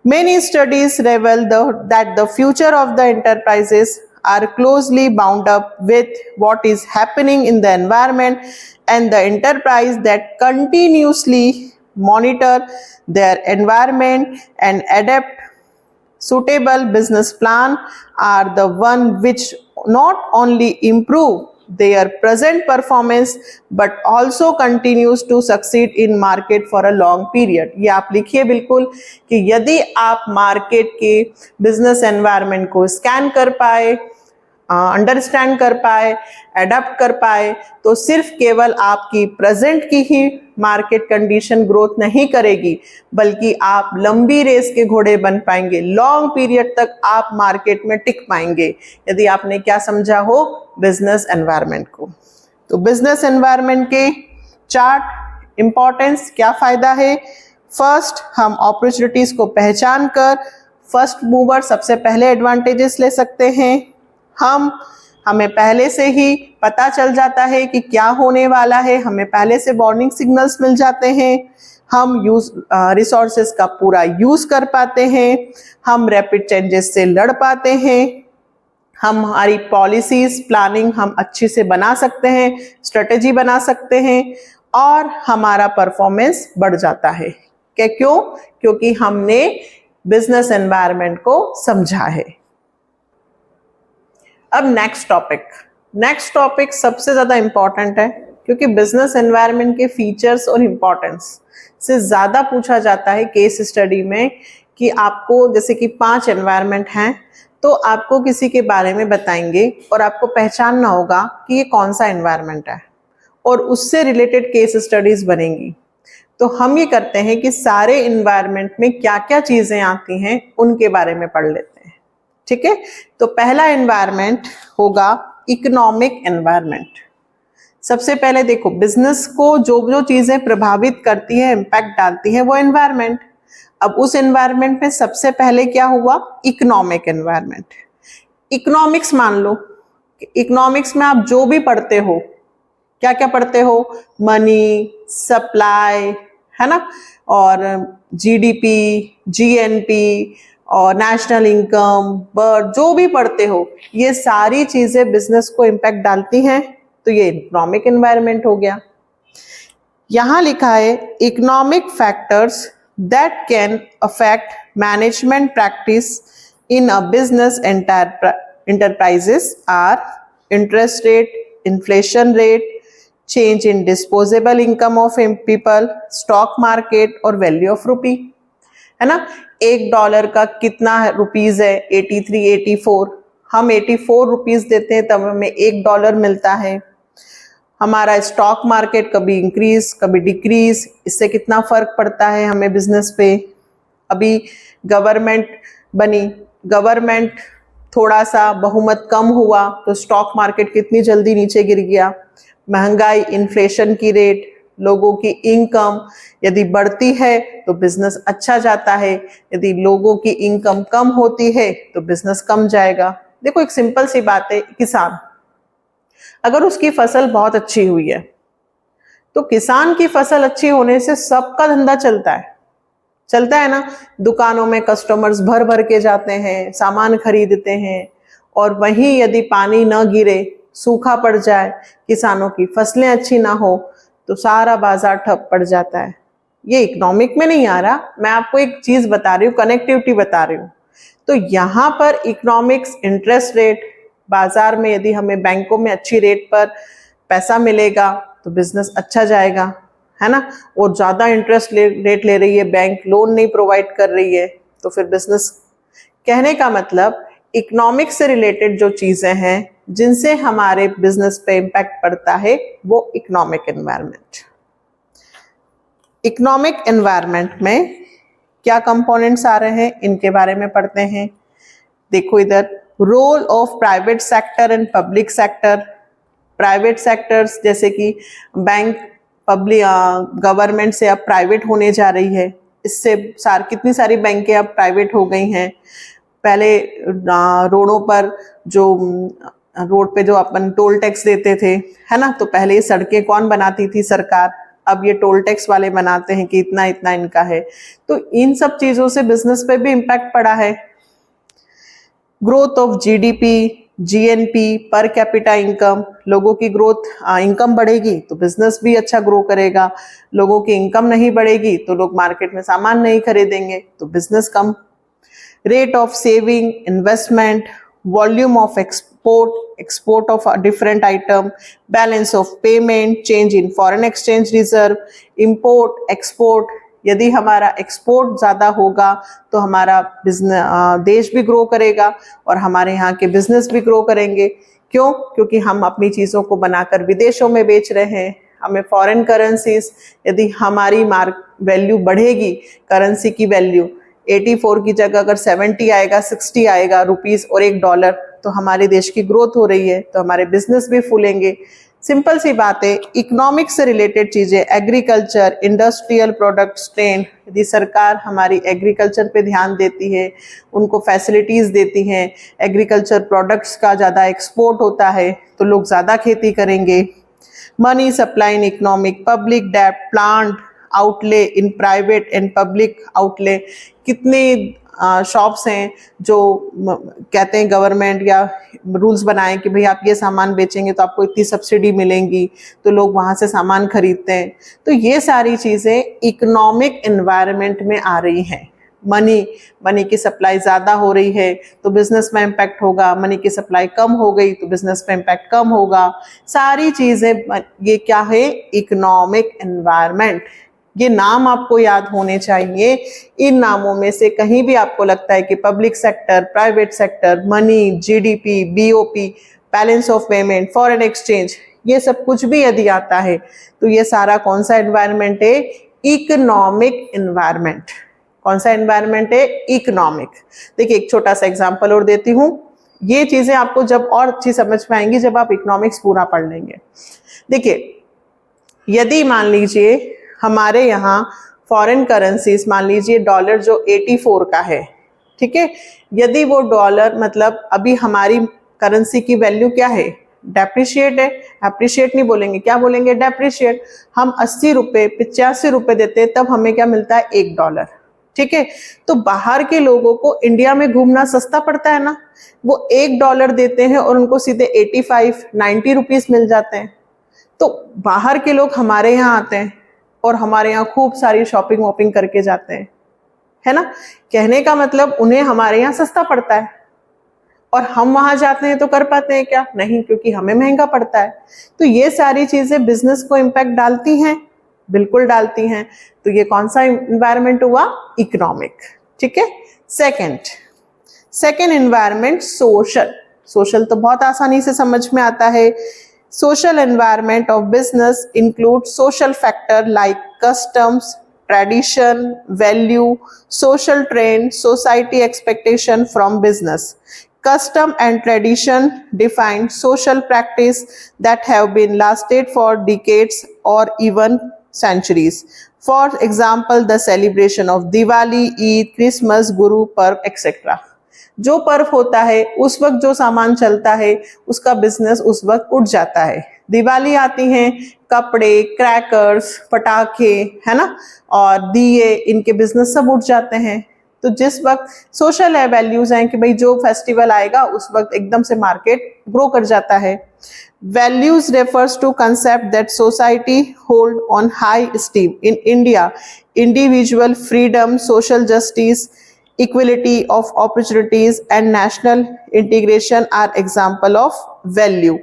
A: Many studies reveal that the future of the enterprises are closely bound up with what is happening in the environment, and the enterprise that continuously monitor their environment and adapt suitable business plan are the one which not only improve their present performance but also continues to succeed in market for a long period। ये आप लिखिए बिल्कुल कि यदि आप market के business environment को scan कर पाए, अंडरस्टैंड कर पाए, एडप्ट कर पाए, तो सिर्फ केवल आपकी प्रेजेंट की ही मार्केट कंडीशन ग्रोथ नहीं करेगी, बल्कि आप लंबी रेस के घोड़े बन पाएंगे, लॉन्ग पीरियड तक आप मार्केट में टिक पाएंगे यदि आपने क्या समझा हो, बिजनेस एनवायरनमेंट को। तो बिजनेस एनवायरनमेंट के चार्ट इंपॉर्टेंस, क्या फायदा है? फर्स्ट, हम अपॉर्चुनिटीज को पहचान कर फर्स्ट मूवर सबसे पहले एडवांटेजेस ले सकते हैं। हमें पहले से ही पता चल जाता है कि क्या होने वाला है, हमें पहले से वार्निंग सिग्नल्स मिल जाते हैं, हम रिसोर्सेज का पूरा यूज कर पाते हैं, हम रैपिड चेंजेस से लड़ पाते हैं, हमारी पॉलिसीज प्लानिंग हम अच्छे से बना सकते हैं, स्ट्रेटेजी बना सकते हैं, और हमारा परफॉर्मेंस बढ़ जाता है। क्यों? क्योंकि हमने बिजनेस एनवायरनमेंट को समझा है। अब नेक्स्ट टॉपिक सबसे ज्यादा इंपॉर्टेंट है, क्योंकि बिजनेस एनवायरनमेंट के फीचर्स और इंपॉर्टेंस से ज्यादा पूछा जाता है केस स्टडी में कि आपको, जैसे कि 5 एनवायरनमेंट हैं, तो आपको किसी के बारे में बताएंगे और आपको पहचानना होगा कि ये कौन सा एनवायरनमेंट है, और उससे रिलेटेड केस स्टडीज बनेंगी। तो हम ये करते हैं कि सारे एनवायरनमेंट में क्या क्या चीजें आती हैं उनके बारे में पढ़ लेते हैं। ठीक है, तो पहला एनवायरनमेंट होगा इकोनॉमिक एनवायरनमेंट। सबसे पहले देखो, बिजनेस को जो जो चीजें प्रभावित करती है, इम्पैक्ट डालती है, वो एनवायरनमेंट। अब उस एनवायरनमेंट में सबसे पहले क्या हुआ? Economic environment. इकोनॉमिक्स मान लो, इकोनॉमिक्स में आप जो भी पढ़ते हो, क्या क्या पढ़ते हो? मनी, सप्लाई, है ना, और जीडीपी, जीएनपी और नेशनल इनकम, बर्थ, जो भी पढ़ते हो, ये सारी चीजें बिजनेस को इम्पैक्ट डालती हैं। तो ये इकोनॉमिक एनवायरनमेंट हो गया। यहां लिखा है economic factors that can affect management practice in a business enterprises are interest rate, inflation rate, change in disposable income of people, stock market और value of rupee, है ना। $1 का कितना रुपीज है? 83, 84। हम 84 रुपीज देते हैं तब हमें $1 मिलता है। हमारा स्टॉक मार्केट कभी इंक्रीज कभी डिक्रीज, इससे कितना फर्क पड़ता है हमें बिजनेस पे। अभी गवर्नमेंट बनी, गवर्नमेंट थोड़ा सा बहुमत कम हुआ तो स्टॉक मार्केट कितनी जल्दी नीचे गिर गया। महंगाई, इन्फ्लेशन की रेट, लोगों की इनकम यदि बढ़ती है तो बिजनेस अच्छा जाता है, यदि लोगों की इनकम कम होती है तो बिजनेस कम जाएगा। देखो एक सिंपल सी बात है, किसान अगर उसकी फसल बहुत अच्छी हुई है तो किसान की फसल अच्छी होने से सबका धंधा चलता है ना। दुकानों में कस्टमर्स भर भर के जाते हैं, सामान खरीदते हैं, और वहीं यदि पानी न गिरे, सूखा पड़ जाए, किसानों की फसलें अच्छी ना हो तो सारा बाजार ठप पड़ जाता है। ये इकोनॉमिक में नहीं आ रहा, मैं आपको एक चीज बता रही हूँ, कनेक्टिविटी बता रही हूँ। तो यहाँ पर इकोनॉमिक्स, इंटरेस्ट रेट, बाजार में यदि हमें बैंकों में अच्छी रेट पर पैसा मिलेगा तो बिजनेस अच्छा जाएगा, है ना। और ज्यादा इंटरेस्ट रेट ले रही है बैंक, लोन नहीं प्रोवाइड कर रही है, तो फिर बिजनेस। कहने का मतलब इकोनॉमिक्स से रिलेटेड जो चीजें हैं जिनसे हमारे बिजनेस पे इम्पैक्ट पड़ता है वो इकोनॉमिक एनवायरनमेंट। इकोनॉमिक एनवायरनमेंट में क्या कंपोनेंट्स आ रहे हैं इनके बारे में पढ़ते हैं। देखो इधर, role of private sector and public sector. Private sectors जैसे कि बैंक, पब्लिक, गवर्नमेंट से अब प्राइवेट होने जा रही है, इससे कितनी सारी बैंकें अब प्राइवेट हो गई हैं। पहले रोडों पर रोड पे जो अपन टोल टैक्स देते थे, है ना, तो पहले ये सड़कें कौन बनाती थी? सरकार। अब ये टोल टैक्स वाले बनाते हैं कि इतना इतना इनका है। तो इन सब चीजों से बिजनेस पे भी इम्पैक्ट पड़ा है। Growth of GDP, GNP, per capita income, लोगों की ग्रोथ, इनकम बढ़ेगी तो बिजनेस भी अच्छा ग्रो करेगा। लोगों की इनकम नहीं बढ़ेगी तो लोग मार्केट में सामान नहीं खरीदेंगे तो business come. Rate of saving, investment, volume of export of a different item, balance of payment, change in foreign exchange reserve, import, export। यदि हमारा एक्सपोर्ट ज्यादा होगा तो हमारा बिजनेस, देश भी ग्रो करेगा और हमारे यहाँ के बिजनेस भी ग्रो करेंगे। क्यों? क्योंकि हम अपनी चीजों को बनाकर विदेशों में बेच रहे हैं। हमें फॉरेन करेंसीज, यदि हमारी वैल्यू बढ़ेगी, करेंसी की वैल्यू 84 की जगह अगर 70 आएगा, 60 आएगा रुपीस और $1, तो हमारे देश की ग्रोथ हो रही है, तो हमारे बिजनेस भी फूलेंगे। सिंपल सी बात है। इकोनॉमिक्स से रिलेटेड चीजें, एग्रीकल्चर, इंडस्ट्रियल प्रोडक्ट्स ट्रेंड, यदि सरकार हमारी एग्रीकल्चर पे ध्यान देती है, उनको फैसिलिटीज देती हैं, एग्रीकल्चर प्रोडक्ट्स का ज़्यादा एक्सपोर्ट होता है तो लोग ज़्यादा खेती करेंगे। Money supply in economic, public debt, plant outlay in private and public outlay. कितने शॉप्स हैं जो कहते हैं गवर्नमेंट या रूल्स बनाए कि भाई आप ये सामान बेचेंगे तो आपको इतनी सब्सिडी मिलेंगी, तो लोग वहाँ से सामान खरीदते हैं। तो ये सारी चीज़ें इकोनॉमिक एनवायरनमेंट में आ रही हैं। मनी की सप्लाई ज़्यादा हो रही है तो बिजनेस में इम्पैक्ट होगा, मनी की सप्लाई कम हो गई तो बिजनेस में इम्पैक्ट कम होगा। सारी चीज़ें, ये क्या है? Economic environment. ये नाम आपको याद होने चाहिए। इन नामों में से कहीं भी आपको लगता है कि public sector, private sector, money, GDP, BOP, balance of payment, foreign exchange, ये सब कुछ भी यदि आता है तो ये सारा कौन सा एनवायरनमेंट है? Economic environment. कौन सा एनवायरनमेंट है? इकोनॉमिक। देखिए एक छोटा सा एग्जांपल और देती हूँ। ये चीजें आपको जब और अच्छी समझ में आएंगी जब आप इकोनॉमिक्स पूरा पढ़ लेंगे। देखिए, यदि मान लीजिए हमारे यहाँ फॉरेन करेंसीज, मान लीजिए डॉलर जो 84 का है, ठीक है, यदि वो डॉलर, मतलब अभी हमारी करेंसी की वैल्यू क्या है? डेप्रिशिएट है। अप्रिशिएट नहीं बोलेंगे, क्या बोलेंगे? डेप्रिशिएट। हम 80 रुपये, 85 रुपये देते हैं, तब हमें क्या मिलता है? $1। ठीक है, तो बाहर के लोगों को इंडिया में घूमना सस्ता पड़ता है ना, वो $1 देते हैं और उनको सीधे 85, 90 रुपीस मिल जाते हैं। तो बाहर के लोग हमारे यहाँ आते हैं और हमारे यहाँ खूब सारी शॉपिंग वॉपिंग करके जाते हैं, है ना। कहने का मतलब उन्हें हमारे यहाँ सस्ता पड़ता है और हम वहां जाते हैं तो कर पाते हैं क्या? नहीं, क्योंकि हमें महंगा पड़ता है। तो ये सारी चीजें बिजनेस को इम्पैक्ट डालती हैं, बिल्कुल डालती हैं। तो ये कौन सा इन्वायरमेंट हुआ? इकोनॉमिक। ठीक है। Second environment social. सोशल तो बहुत आसानी से समझ में आता है। Social environment of business includes social factor like customs, tradition, value, social trend, society expectation from business. Custom and tradition define social practice that have been lasted for decades or even centuries. For example, the celebration of Diwali, Eid, Christmas, Guru पर्व etc. जो पर्व होता है उस वक्त जो सामान चलता है उसका बिजनेस उस वक्त उठ जाता है. दिवाली आती है, कपड़े, क्रैकर्स, पटाखे, है ना, और दिए, इनके बिजनेस सब उठ जाते हैं. तो जिस वक्त सोशल वैल्यूज हैं कि भाई जो फेस्टिवल आएगा उस वक्त एकदम से मार्केट ग्रो कर जाता है. Values refers to concept that society hold on high esteem. In India, individual freedom, social justice, equality of opportunities and national integration are example of value.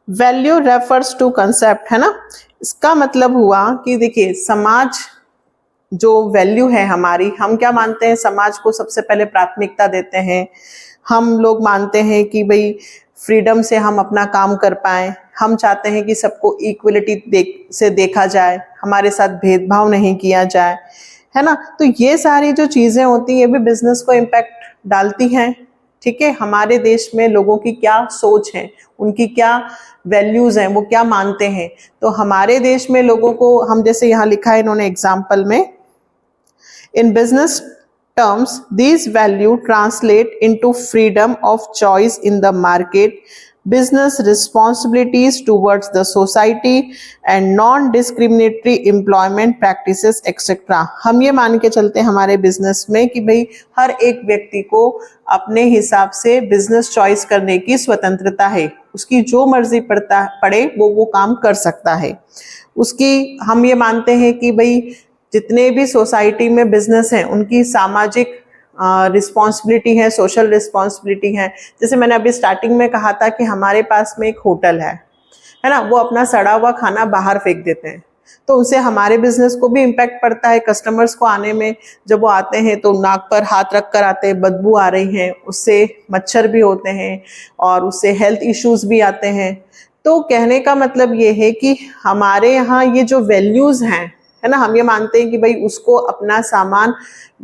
A: Value refers to concept, है ना. इसका मतलब हुआ कि देखिए समाज जो वैल्यू है हमारी, हम क्या मानते हैं, समाज को सबसे पहले प्राथमिकता देते हैं. हम लोग मानते हैं कि भाई फ्रीडम से हम अपना काम कर पाएं. हम चाहते हैं कि सबको इक्वलिटी से देखा जाए, हमारे साथ भेदभाव नहीं किया जाए, है ना. तो ये सारी जो चीज़ें होती हैं ये भी बिजनेस को इम्पैक्ट डालती हैं. ठीक है, हमारे देश में लोगों की क्या सोच है, उनकी क्या वैल्यूज़ हैं, वो क्या मानते हैं. तो हमारे देश में लोगों को, हम जैसे यहाँ लिखा है इन्होंने एग्जाम्पल में, in business terms, these values translate into freedom of choice in the market, business responsibilities towards the society and non-discriminatory employment practices etc. हम ये मान के चलते हैं हमारे बिजनेस में कि भाई हर एक व्यक्ति को अपने हिसाब से बिजनेस चॉइस करने की स्वतंत्रता है. उसकी जो मर्जी पड़े वो काम कर सकता है. उसकी हम ये मानते हैं कि भाई जितने भी सोसाइटी में बिजनेस हैं उनकी सामाजिक रिस्पॉन्सिबिलिटी है, सोशल रिस्पॉन्सिबिलिटी है. जैसे मैंने अभी स्टार्टिंग में कहा था कि हमारे पास में एक होटल है ना, वो अपना सड़ा हुआ खाना बाहर फेंक देते हैं, तो उनसे हमारे बिजनेस को भी इम्पैक्ट पड़ता है. कस्टमर्स को आने में, जब वो आते हैं तो नाक पर हाथ रख कर आते हैं, बदबू आ रही है, उससे मच्छर भी होते हैं और उससे हेल्थ इश्यूज भी आते हैं. तो कहने का मतलब ये है कि हमारे यहाँ ये जो वैल्यूज़ हैं, है ना, हम ये मानते हैं कि भाई उसको अपना सामान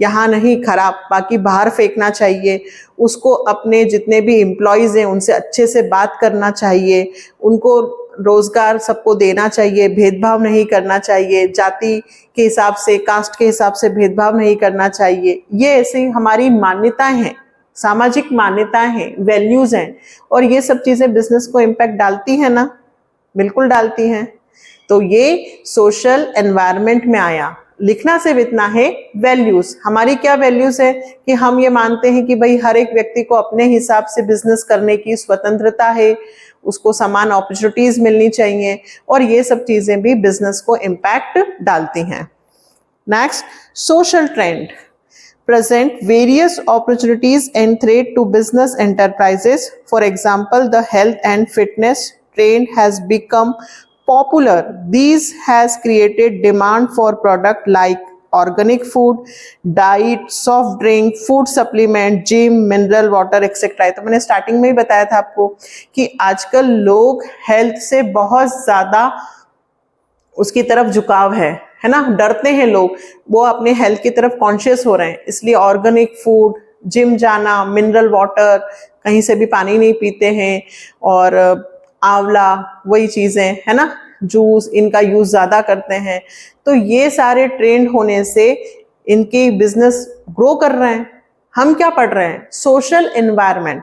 A: यहाँ नहीं खराब बाकी बाहर फेंकना चाहिए. उसको अपने जितने भी एम्प्लॉयज़ हैं उनसे अच्छे से बात करना चाहिए, उनको रोजगार सबको देना चाहिए, भेदभाव नहीं करना चाहिए, जाति के हिसाब से, कास्ट के हिसाब से भेदभाव नहीं करना चाहिए. ये ऐसी हमारी मान्यताएं हैं, सामाजिक मान्यताएं हैं, वैल्यूज़ हैं. और ये सब चीज़ें बिजनेस को इम्पैक्ट डालती हैं ना, बिल्कुल डालती हैं. तो ये सोशल एनवायरनमेंट में आया. लिखना सिर्फ इतना है, वैल्यूज. हमारी क्या वैल्यूज है कि हम ये मानते हैं कि भाई हर एक व्यक्ति को अपने हिसाब से बिजनेस करने की स्वतंत्रता है, उसको समान अपॉर्चुनिटीज मिलनी चाहिए, और ये सब चीजें भी बिजनेस को इम्पैक्ट डालती हैं. Next, social trend present various opportunities and threat to business enterprises. For example, the health and fitness trend has become popular. These has created demand for product like organic food, diet, soft drink, food supplement, gym, mineral water etc. तो मैंने starting में ही बताया था आपको कि आजकल लोग health से बहुत ज़्यादा उसकी तरफ झुकाव है ना, डरते हैं लोग, वो अपने हेल्थ की तरफ कॉन्शियस हो रहे हैं. इसलिए ऑर्गेनिक फूड, जिम जाना, मिनरल वाटर, कहीं से भी पानी नहीं पीते हैं, और आंवला, वही चीज़ें, है ना, जूस, इनका यूज़ ज़्यादा करते हैं. तो ये सारे ट्रेंड होने से इनकी बिजनेस ग्रो कर रहे हैं. हम क्या पढ़ रहे हैं, सोशल एनवायरनमेंट.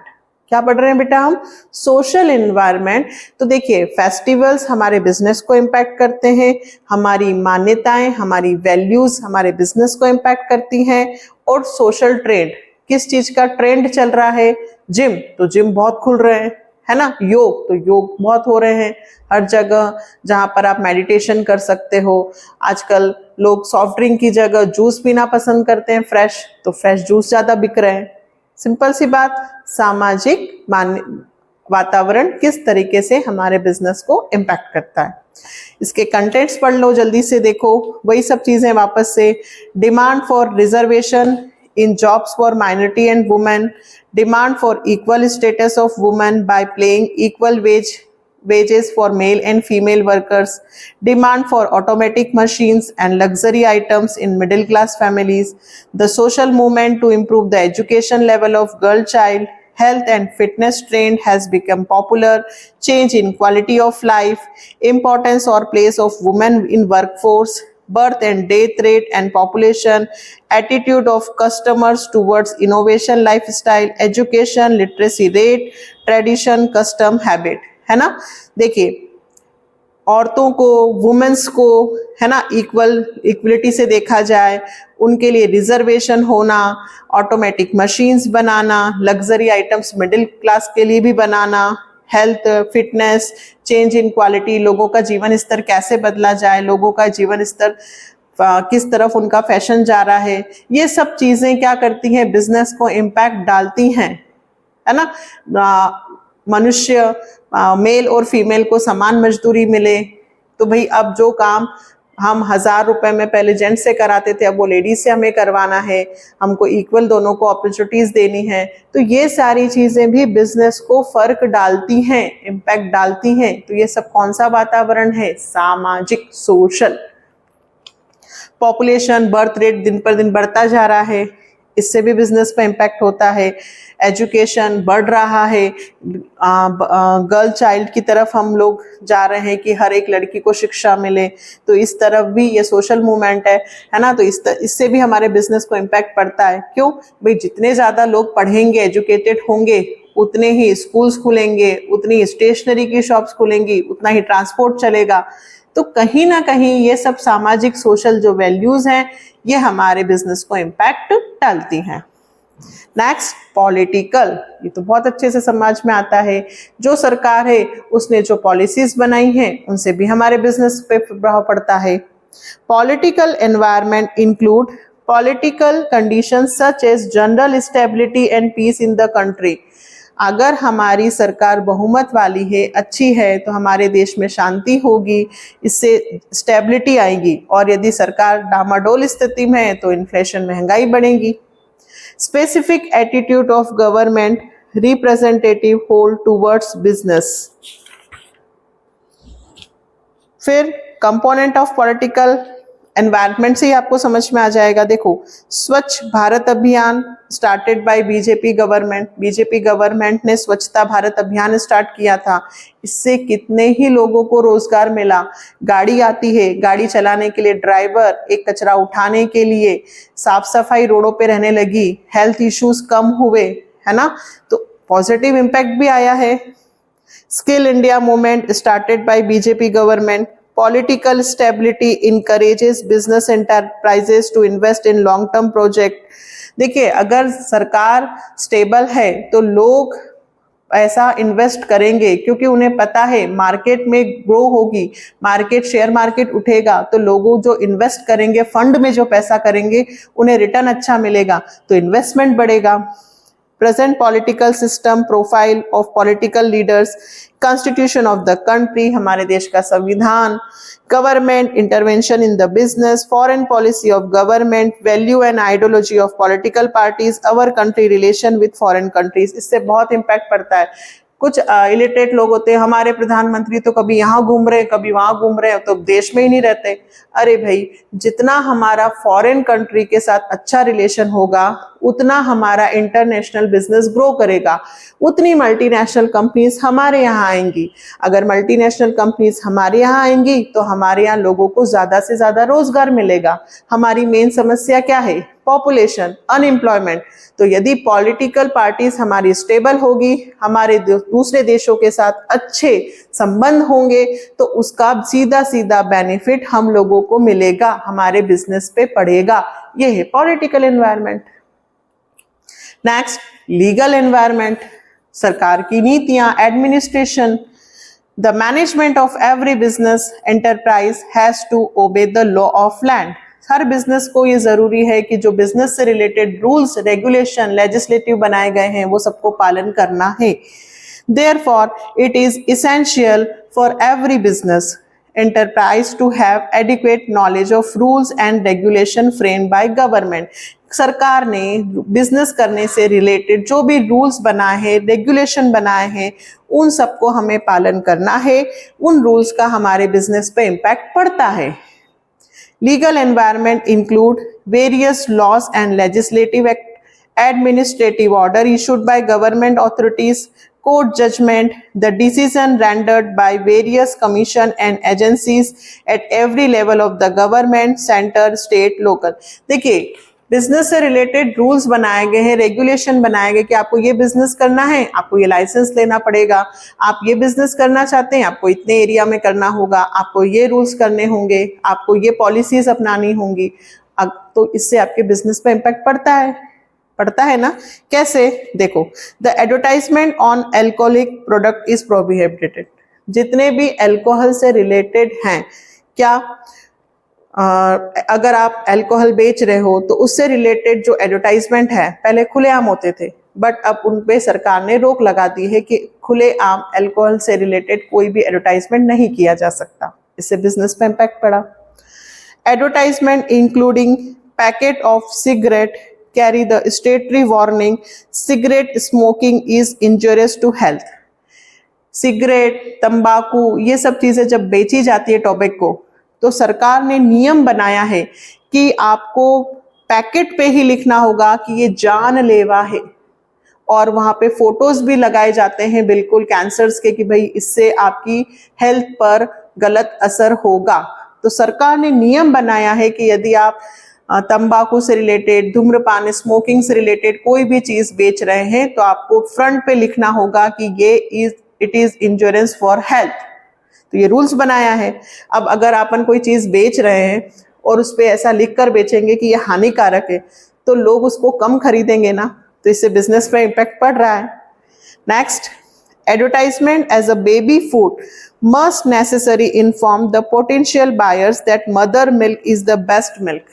A: क्या पढ़ रहे हैं बेटा हम, सोशल एनवायरनमेंट. तो देखिए, फेस्टिवल्स हमारे बिजनेस को इम्पैक्ट करते हैं, हमारी मान्यताएं, हमारी वैल्यूज हमारे बिजनेस को इम्पैक्ट करती हैं. और सोशल ट्रेंड, किस चीज का ट्रेंड चल रहा है, जिम, तो जिम बहुत खुल रहे हैं, है ना. योग, तो योग बहुत हो रहे हैं हर जगह, जहाँ पर आप मेडिटेशन कर सकते हो. आजकल लोग सॉफ्ट ड्रिंक की जगह जूस पीना पसंद करते हैं फ्रेश, तो फ्रेश जूस ज़्यादा बिक रहे हैं. सिंपल सी बात, सामाजिक वातावरण किस तरीके से हमारे बिजनेस को इम्पैक्ट करता है. इसके कंटेंट्स पढ़ लो, जल्दी से देखो, वही सब चीज़ें वापस से. Demand for reservation in jobs for minority and women, demand for equal status of women by paying equal wages for male and female workers, demand for automatic machines and luxury items in middle class families, the social movement to improve the education level of girl child, health and fitness trend has become popular, change in quality of life, importance or place of women in workforce, birth and death rate and population, attitude of customers towards innovation lifestyle, education literacy rate, tradition custom habit, है ना। देखिए औरतों को, women's को, है ना, equality से देखा जाए, उनके लिए रिजर्वेशन होना, ऑटोमेटिक मशीन्स बनाना, लग्जरी आइटम्स मिडिल क्लास के लिए भी बनाना, health, fitness, change in quality, लोगों का जीवन स्तर कैसे बदला जाए, लोगों का जीवन स्तर किस तरफ उनका फैशन जा रहा है, ये सब चीजें क्या करती हैं, बिजनेस को इम्पैक्ट डालती हैं, है ना। मनुष्य, मेल और फीमेल को समान मजदूरी मिले, तो भाई अब जो काम हम 1000 रुपए में पहले जेंट्स से कराते थे, अब वो लेडीज से हमें करवाना है, हमको इक्वल दोनों को अपॉर्चुनिटीज देनी है। तो ये सारी चीजें भी बिजनेस को फर्क डालती हैं, इम्पैक्ट डालती हैं। तो ये सब कौन सा वातावरण है, सामाजिक, सोशल। पॉपुलेशन, बर्थ रेट दिन पर दिन बढ़ता जा रहा है, इससे भी बिजनेस पे इम्पैक्ट होता है। एजुकेशन बढ़ रहा है, गर्ल चाइल्ड की तरफ हम लोग जा रहे हैं कि हर एक लड़की को शिक्षा मिले, तो इस तरफ भी ये सोशल मूवमेंट है ना। तो इससे भी हमारे बिजनेस को इम्पैक्ट पड़ता है। क्यों भाई, जितने ज़्यादा लोग पढ़ेंगे, एजुकेटेड होंगे, उतने ही स्कूल्स खुलेंगे, उतनी ही स्टेशनरी की शॉप्स खुलेंगी, उतना ही ट्रांसपोर्ट चलेगा। तो कहीं ना कहीं ये सब सामाजिक, सोशल जो वैल्यूज हैं, ये हमारे बिजनेस को इम्पैक्ट डालती हैं। Next, political. ये तो बहुत अच्छे से समझ में आता है, जो सरकार है उसने जो पॉलिसीज बनाई हैं, उनसे भी हमारे बिजनेस पे प्रभाव पड़ता है। Political environment include political conditions such as general stability and peace in the country. अगर हमारी सरकार बहुमत वाली है, अच्छी है, तो हमारे देश में शांति होगी, इससे स्टेबिलिटी आएगी। और यदि सरकार डामाडोल स्थिति में है तो इन्फ्लेशन, महंगाई बढ़ेगी। Specific attitude of government representative hold towards business. फिर कंपोनेंट ऑफ पॉलिटिकल एनवायरनमेंट से ही आपको समझ में आ जाएगा। देखो, स्वच्छ भारत अभियान started by BJP government. BJP government ने स्वच्छता भारत अभियान स्टार्ट किया था। इससे कितने ही लोगों को रोजगार मिला। गाड़ी आती है, गाड़ी चलाने के लिए ड्राइवर, एक कचरा उठाने के लिए, साफ सफाई रोडों पे रहने लगी, हेल्थ इश्यूज कम हुए, है ना। तो पॉजिटिव इम्पैक्ट भी आया है। Skill India movement started by BJP government. Political stability encourages business enterprises to invest in long term project। देखिए, अगर सरकार स्टेबल है तो लोग ऐसा इन्वेस्ट करेंगे, क्योंकि उन्हें पता है मार्केट में ग्रो होगी, मार्केट, शेयर मार्केट उठेगा, तो लोगों जो इन्वेस्ट करेंगे, फंड में जो पैसा करेंगे, उन्हें रिटर्न अच्छा मिलेगा, तो इन्वेस्टमेंट बढ़ेगा। Present political system, profile of political leaders, constitution of the country, हमारे देश का संविधान, government intervention in the business, foreign policy of government, value and ideology of political parties, our country relation with foreign countries। इससे बहुत impact पड़ता है। कुछ illiterate लोग होते हैं, हमारे प्रधानमंत्री तो कभी यहाँ घूम रहे, कभी वहां घूम रहे, तो देश में ही नहीं रहते। अरे भाई, जितना हमारा फॉरेन कंट्री के साथ अच्छा रिलेशन होगा, उतना हमारा इंटरनेशनल बिजनेस ग्रो करेगा, उतनी मल्टीनेशनल कंपनीज हमारे यहाँ आएंगी। अगर मल्टीनेशनल कंपनीज हमारे यहाँ आएंगी तो हमारे यहाँ लोगों को ज्यादा से ज्यादा रोजगार मिलेगा। हमारी मेन समस्या क्या है, पॉपुलेशन, अनएम्प्लॉयमेंट। तो यदि पॉलिटिकल पार्टीज हमारी स्टेबल होगी, हमारे दूसरे देशों के साथ अच्छे संबंध होंगे, तो उसका सीधा सीधा बेनिफिट हम लोगों को मिलेगा, हमारे बिजनेस पे पड़ेगा। ये है political environment. Next, legal environment, सरकार की नीतियां, administration. The management of every business enterprise has to obey the law of land. हर बिजनेस को ये जरूरी है कि जो बिजनेस से रिलेटेड रूल्स, रेगुलेशन, लेजिस्लेटिव बनाए गए हैं, वो सबको पालन करना है। Therefore, it is essential for every business enterprise to have adequate knowledge of rules and regulation framed by government। सरकार ने बिजनेस करने से रिलेटेड जो भी रूल्स बनाए हैं, रेगुलेशन बनाए हैं, उन सबको हमें पालन करना है। उन रूल्स का हमारे बिजनेस पे इम्पैक्ट पड़ता है। Legal environment include various laws and legislative administrative order issued by government authorities, court judgment, the decision rendered by various commission and agencies at every level of the government, center, state, local. देखिए business से related rules बनाए गए हैं, regulation बनाए गए कि आपको ये बिजनेस करना है, आपको ये लाइसेंस लेना पड़ेगा, आप ये बिजनेस करना चाहते हैं, आपको इतने एरिया में करना होगा, आपको ये रूल्स करने होंगे, आपको ये पॉलिसीज अपनानी होंगी। तो इससे आपके बिजनेस पे इम्पैक्ट पड़ता है ना। कैसे? देखो, the advertisement on alcoholic product is prohibited. जितने भी अल्कोहल से रिलेटेड हैं, क्या अगर आप अल्कोहल बेच रहे हो तो उससे रिलेटेड जो एडवर्टाइजमेंट है पहले खुलेआम होते थे, बट अब उन पे सरकार ने रोक लगा दी है कि खुलेआम अल्कोहल से रिलेटेड कोई भी एडवर्टाइजमेंट नहीं किया जा सकता। इससे बिजनेस पे इम्पैक्ट पड़ा। Advertisement including packet of cigarette carry the statutory warning cigarette smoking is injurious to health. Cigarette, तंबाकू, ये सब चीजें जब बेची जाती है टोबैको, तो सरकार ने नियम बनाया है कि आपको पैकेट पे ही लिखना होगा कि ये जानलेवा है, और वहां पे फोटोज भी लगाए जाते हैं बिल्कुल कैंसर्स के कि भाई इससे आपकी हेल्थ पर गलत असर होगा। तो सरकार ने नियम बनाया है कि यदि आप तंबाकू से रिलेटेड, धूम्रपान, स्मोकिंग से रिलेटेड कोई भी चीज बेच रहे हैं तो आपको फ्रंट पे लिखना होगा कि इट इज इंजurious फॉर हेल्थ। तो ये रूल्स बनाया है। अब अगर अपन कोई चीज बेच रहे हैं और उस पे ऐसा लिख कर बेचेंगे कि ये हानिकारक है, तो लोग उसको कम खरीदेंगे ना, तो इससे बिजनेस पे इम्पैक्ट पड़ रहा है। Next, advertisement as a baby food must necessary inform the potential buyers that mother milk is the best milk.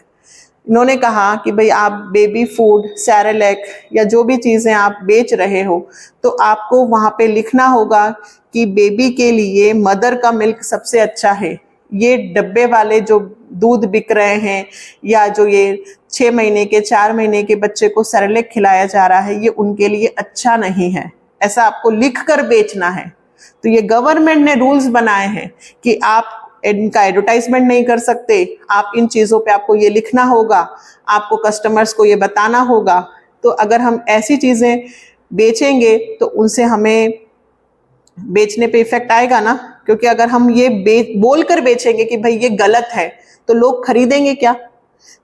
A: इन्होंने कहा कि भाई आप बेबी फूड, सैरेलैक या जो भी चीज़ें आप बेच रहे हो, तो आपको वहाँ पे लिखना होगा कि बेबी के लिए मदर का मिल्क सबसे अच्छा है। ये डब्बे वाले जो दूध बिक रहे हैं या जो ये 6 महीने के, 4 महीने के बच्चे को सैरेलैक खिलाया जा रहा है, ये उनके लिए अच्छा नहीं है। ऐसा आपको लिख कर बेचना है। तो ये गवर्नमेंट ने रूल्स बनाए हैं कि आप इनका एडवर्टाइजमेंट नहीं कर सकते, आप इन चीज़ों पे आपको ये लिखना होगा, आपको कस्टमर्स को ये बताना होगा। तो अगर हम ऐसी चीज़ें बेचेंगे तो उनसे हमें बेचने पे इफेक्ट आएगा ना, क्योंकि अगर हम ये बोल कर बेचेंगे कि भाई ये गलत है तो लोग खरीदेंगे क्या।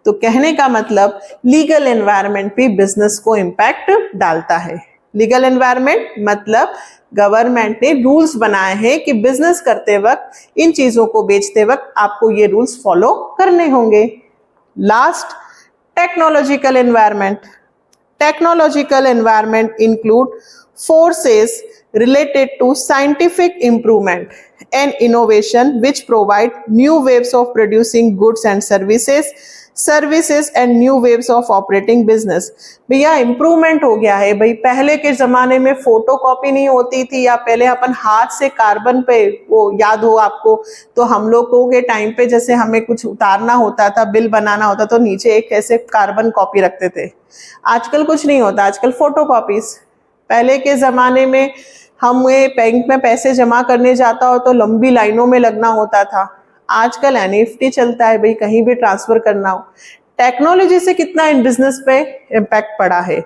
A: तो कहने का मतलब लीगल एनवायरनमेंट भी बिजनेस को इम्पैक्ट डालता है। लीगल एनवायरनमेंट मतलब गवर्नमेंट ने रूल्स बनाए हैं कि बिजनेस करते वक्त, इन चीजों को बेचते वक्त आपको ये रूल्स फॉलो करने होंगे। Last, technological environment. Technological environment include forces related to scientific improvement and innovation which provide new ways of producing goods and services and new ways of operating business। भैया इम्प्रूवमेंट हो गया है। भाई पहले के जमाने में फोटो कॉपी नहीं होती थी, या पहले अपन हाथ से कार्बन पे, वो याद हो आपको, तो हम लोगों के टाइम पे जैसे हमें कुछ उतारना होता था, बिल बनाना होता तो नीचे एक ऐसे कार्बन कॉपी रखते थे। आजकल कुछ नहीं होता, आजकल फोटो कॉपीज। पहले के ज़माने में हमें बैंक में पैसे जमा करने जाता हो तो लंबी लाइनों में लगना होता था। आजकल एनईएफटी चलता है, भाई कहीं भी ट्रांसफ़र करना हो। टेक्नोलॉजी से कितना इन बिजनेस पे इम्पैक्ट पड़ा है,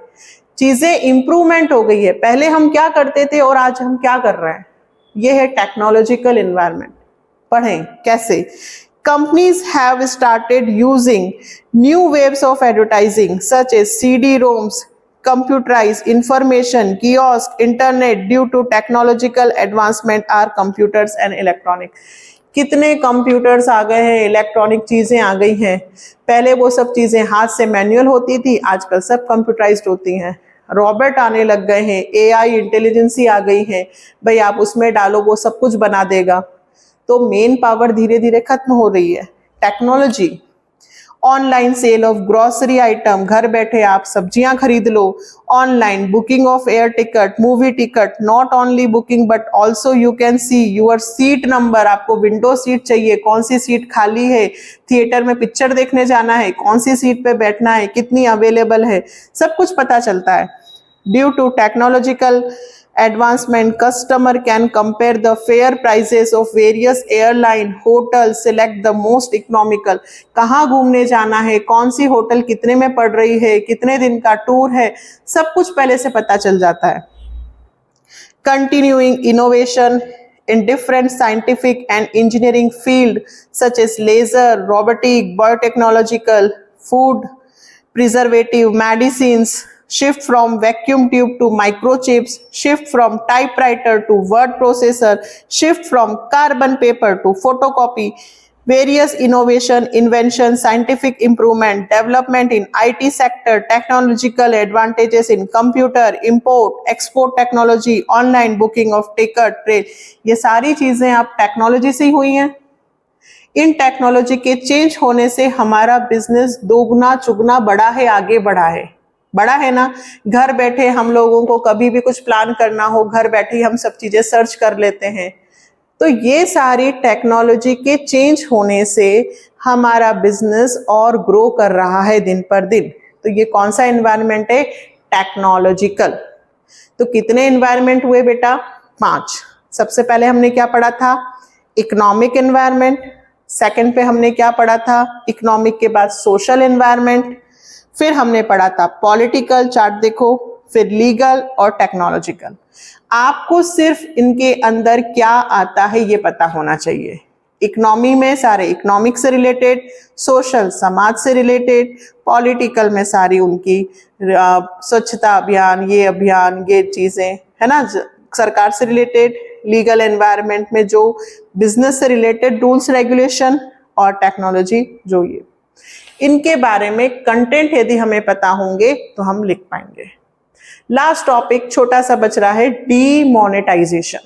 A: चीज़ें इम्प्रूवमेंट हो गई है। पहले हम क्या करते थे और आज हम क्या कर रहे हैं, ये है टेक्नोलॉजिकल एनवायरनमेंट। पढ़ें कैसे। Companies have started using new waves of advertising such as CD-ROMs, computerized information, kiosk, internet due to technological advancement are computers and electronic। कितने कंप्यूटर्स आ गए हैं, इलेक्ट्रॉनिक चीज़ें आ गई हैं। पहले वो सब चीज़ें हाथ से मैनुअल होती थी, आजकल सब कंप्यूटराइज्ड होती हैं। रॉबोट आने लग गए हैं, एआई इंटेलिजेंसी आ गई है, भाई आप उसमें डालो वो सब कुछ बना देगा। तो मेन पावर धीरे धीरे खत्म हो रही है। Technology, online sale of grocery item, घर बैठे आप सब्जियां खरीद लो। Online booking of air ticket, movie ticket, not only booking but also you can see your seat number. आपको विंडो सीट चाहिए, कौन सी सीट खाली है, थिएटर में पिक्चर देखने जाना है, कौन सी सीट पे बैठना है, कितनी अवेलेबल है, सब कुछ पता चलता है। Due to technological Advancement, customer can compare the fare prices of various airline, hotel, select the most economical. कहाँ घूमने जाना है, कौन सी होटल कितने में पड़ रही है, कितने दिन का टूर है, सब कुछ पहले से पता चल जाता है. Continuing innovation in different scientific and engineering field such as laser, robotic, biotechnological, food, preservative, medicines, shift from vacuum tube to microchips, shift from typewriter to word processor, shift from carbon paper to photocopy, various innovation, invention, scientific improvement, development in IT sector, technological advantages in computer, import, export technology, online booking of ticket, train, ये सारी चीजें अब technology से ही हुई हैं. इन technology के change होने से हमारा बिजनेस दोगुना चुगना बढ़ा है, आगे बढ़ा है. बड़ा है ना. घर बैठे हम लोगों को कभी भी कुछ प्लान करना हो, घर बैठे ही हम सब चीजें सर्च कर लेते हैं. तो ये सारी टेक्नोलॉजी के चेंज होने से हमारा बिजनेस और ग्रो कर रहा है दिन पर दिन. तो ये कौन सा एनवायरनमेंट है? टेक्नोलॉजिकल. तो कितने एनवायरनमेंट हुए बेटा? 5. सबसे पहले हमने क्या पढ़ा था? Economic environment. सेकंड पे हमने क्या पढ़ा था? इकोनॉमिक के बाद सोशल एनवायरनमेंट. फिर हमने पढ़ा था पॉलिटिकल, चार्ट देखो, फिर लीगल और टेक्नोलॉजिकल. आपको सिर्फ इनके अंदर क्या आता है ये पता होना चाहिए. इकोनॉमी में सारे इकोनॉमिक से रिलेटेड, सोशल समाज से रिलेटेड, पॉलिटिकल में सारी उनकी स्वच्छता अभियान, ये चीजें है ना, सरकार से रिलेटेड, लीगल एनवायरनमेंट में जो बिजनेस से रिलेटेड रूल्स रेगुलेशन, और टेक्नोलॉजी जो ये, इनके बारे में कंटेंट यदि हमें पता होंगे तो हम लिख पाएंगे. लास्ट टॉपिक छोटा सा बच रहा है, डीमोनेटाइजेशन.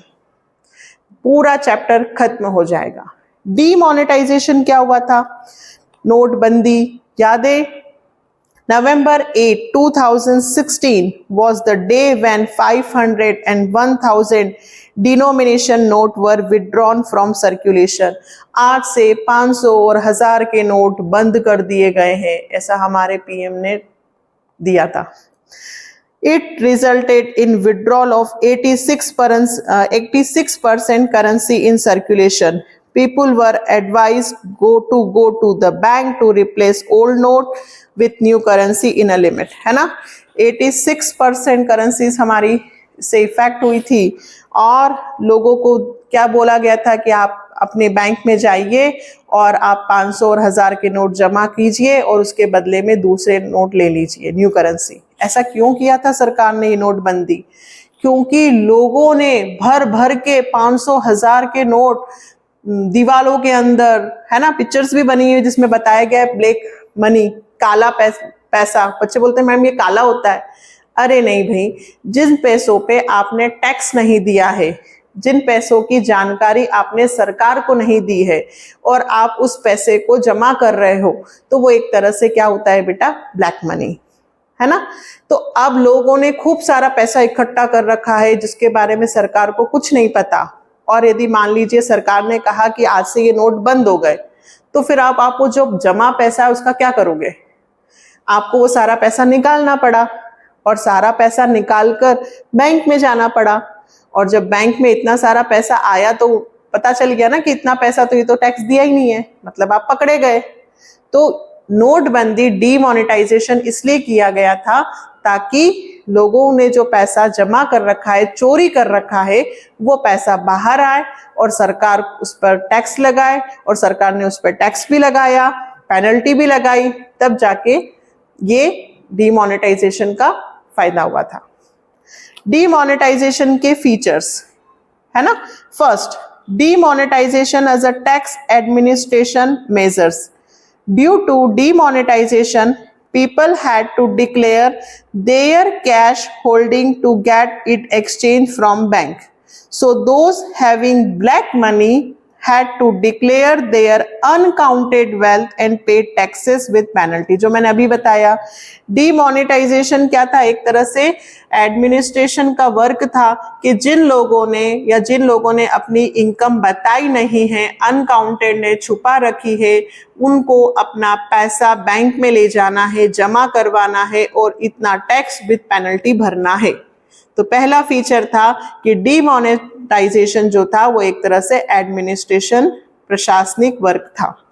A: पूरा चैप्टर खत्म हो जाएगा. डीमोनेटाइजेशन क्या हुआ था? नोटबंदी. याद है? November 8, 2016 was the day when 500 and 1000 denomination note were withdrawn from circulation. आज से 500 और 1000 के नोट बंद कर दिए गए हैं, ऐसा हमारे पीएम ने दिया था. It resulted in withdrawal of 86% currency in circulation. People were advised go to the bank to replace old note with new currency in a limit. है ना? 86% करेंसीज हमारी से इफेक्ट हुई थी और लोगों को क्या बोला गया था कि आप अपने बैंक में जाइए और आप 500 और 1000 के नोट जमा कीजिए और उसके बदले में दूसरे नोट ले लीजिए, न्यू करेंसी. ऐसा क्यों किया था सरकार ने ये नोटबंदी? क्योंकि लोगों ने भर भर के 500 1000 के नोट दीवालों के अंदर, है ना, पिक्चर्स भी बनी हुई जिसमें बताया गया है ब्लैक मनी, काला पैसा. बच्चे बोलते हैं मैम ये काला होता है. अरे नहीं भाई, जिन पैसों पे आपने टैक्स नहीं दिया है, जिन पैसों की जानकारी आपने सरकार को नहीं दी है और आप उस पैसे को जमा कर रहे हो, तो वो एक तरह से क्या होता है बेटा? ब्लैक मनी, है ना. तो अब लोगों ने खूब सारा पैसा इकट्ठा कर रखा है जिसके बारे में सरकार को कुछ नहीं पता. और यदि मान लीजिए सरकार ने कहा कि आज से ये नोट बंद हो गए, तो फिर आपको जो जमा पैसा है उसका क्या करोगे? आपको वो सारा पैसा निकालना पड़ा और सारा पैसा निकालकर बैंक में जाना पड़ा. और जब बैंक में इतना सारा पैसा आया तो पता चल गया ना कि इतना पैसा तो ये तो टैक्स दिया ही नहीं है, मतलब आप पकड़े गए. तो नोटबंदी, डीमोनेटाइजेशन इसलिए किया गया था ताकि लोगों ने जो पैसा जमा कर रखा है, चोरी कर रखा है, वो पैसा बाहर आए और सरकार उस पर टैक्स लगाए. और सरकार ने उस पर टैक्स भी लगाया, पेनल्टी भी लगाई, तब जाके ये डीमोनेटाइजेशन का फायदा हुआ था. डीमोनेटाइजेशन के फीचर्स है ना. First, demonetisation as a tax administration measures. Due to demonetisation, people had to declare their cash holding to get it exchanged from bank. So those having black money had to declare their uncounted wealth and pay taxes with penalty. जो मैंने अभी बताया, demonetisation क्या था? एक तरह से administration का वर्क था कि जिन लोगों ने अपनी इनकम बताई नहीं है, अनकाउंटेड ने छुपा रखी है, उनको अपना पैसा बैंक में ले जाना है, जमा करवाना है और इतना टैक्स विद पेनल्टी भरना है. तो पहला फीचर था कि डीमोनेटाइजेशन जो था वो एक तरह से एडमिनिस्ट्रेशन, प्रशासनिक वर्क था।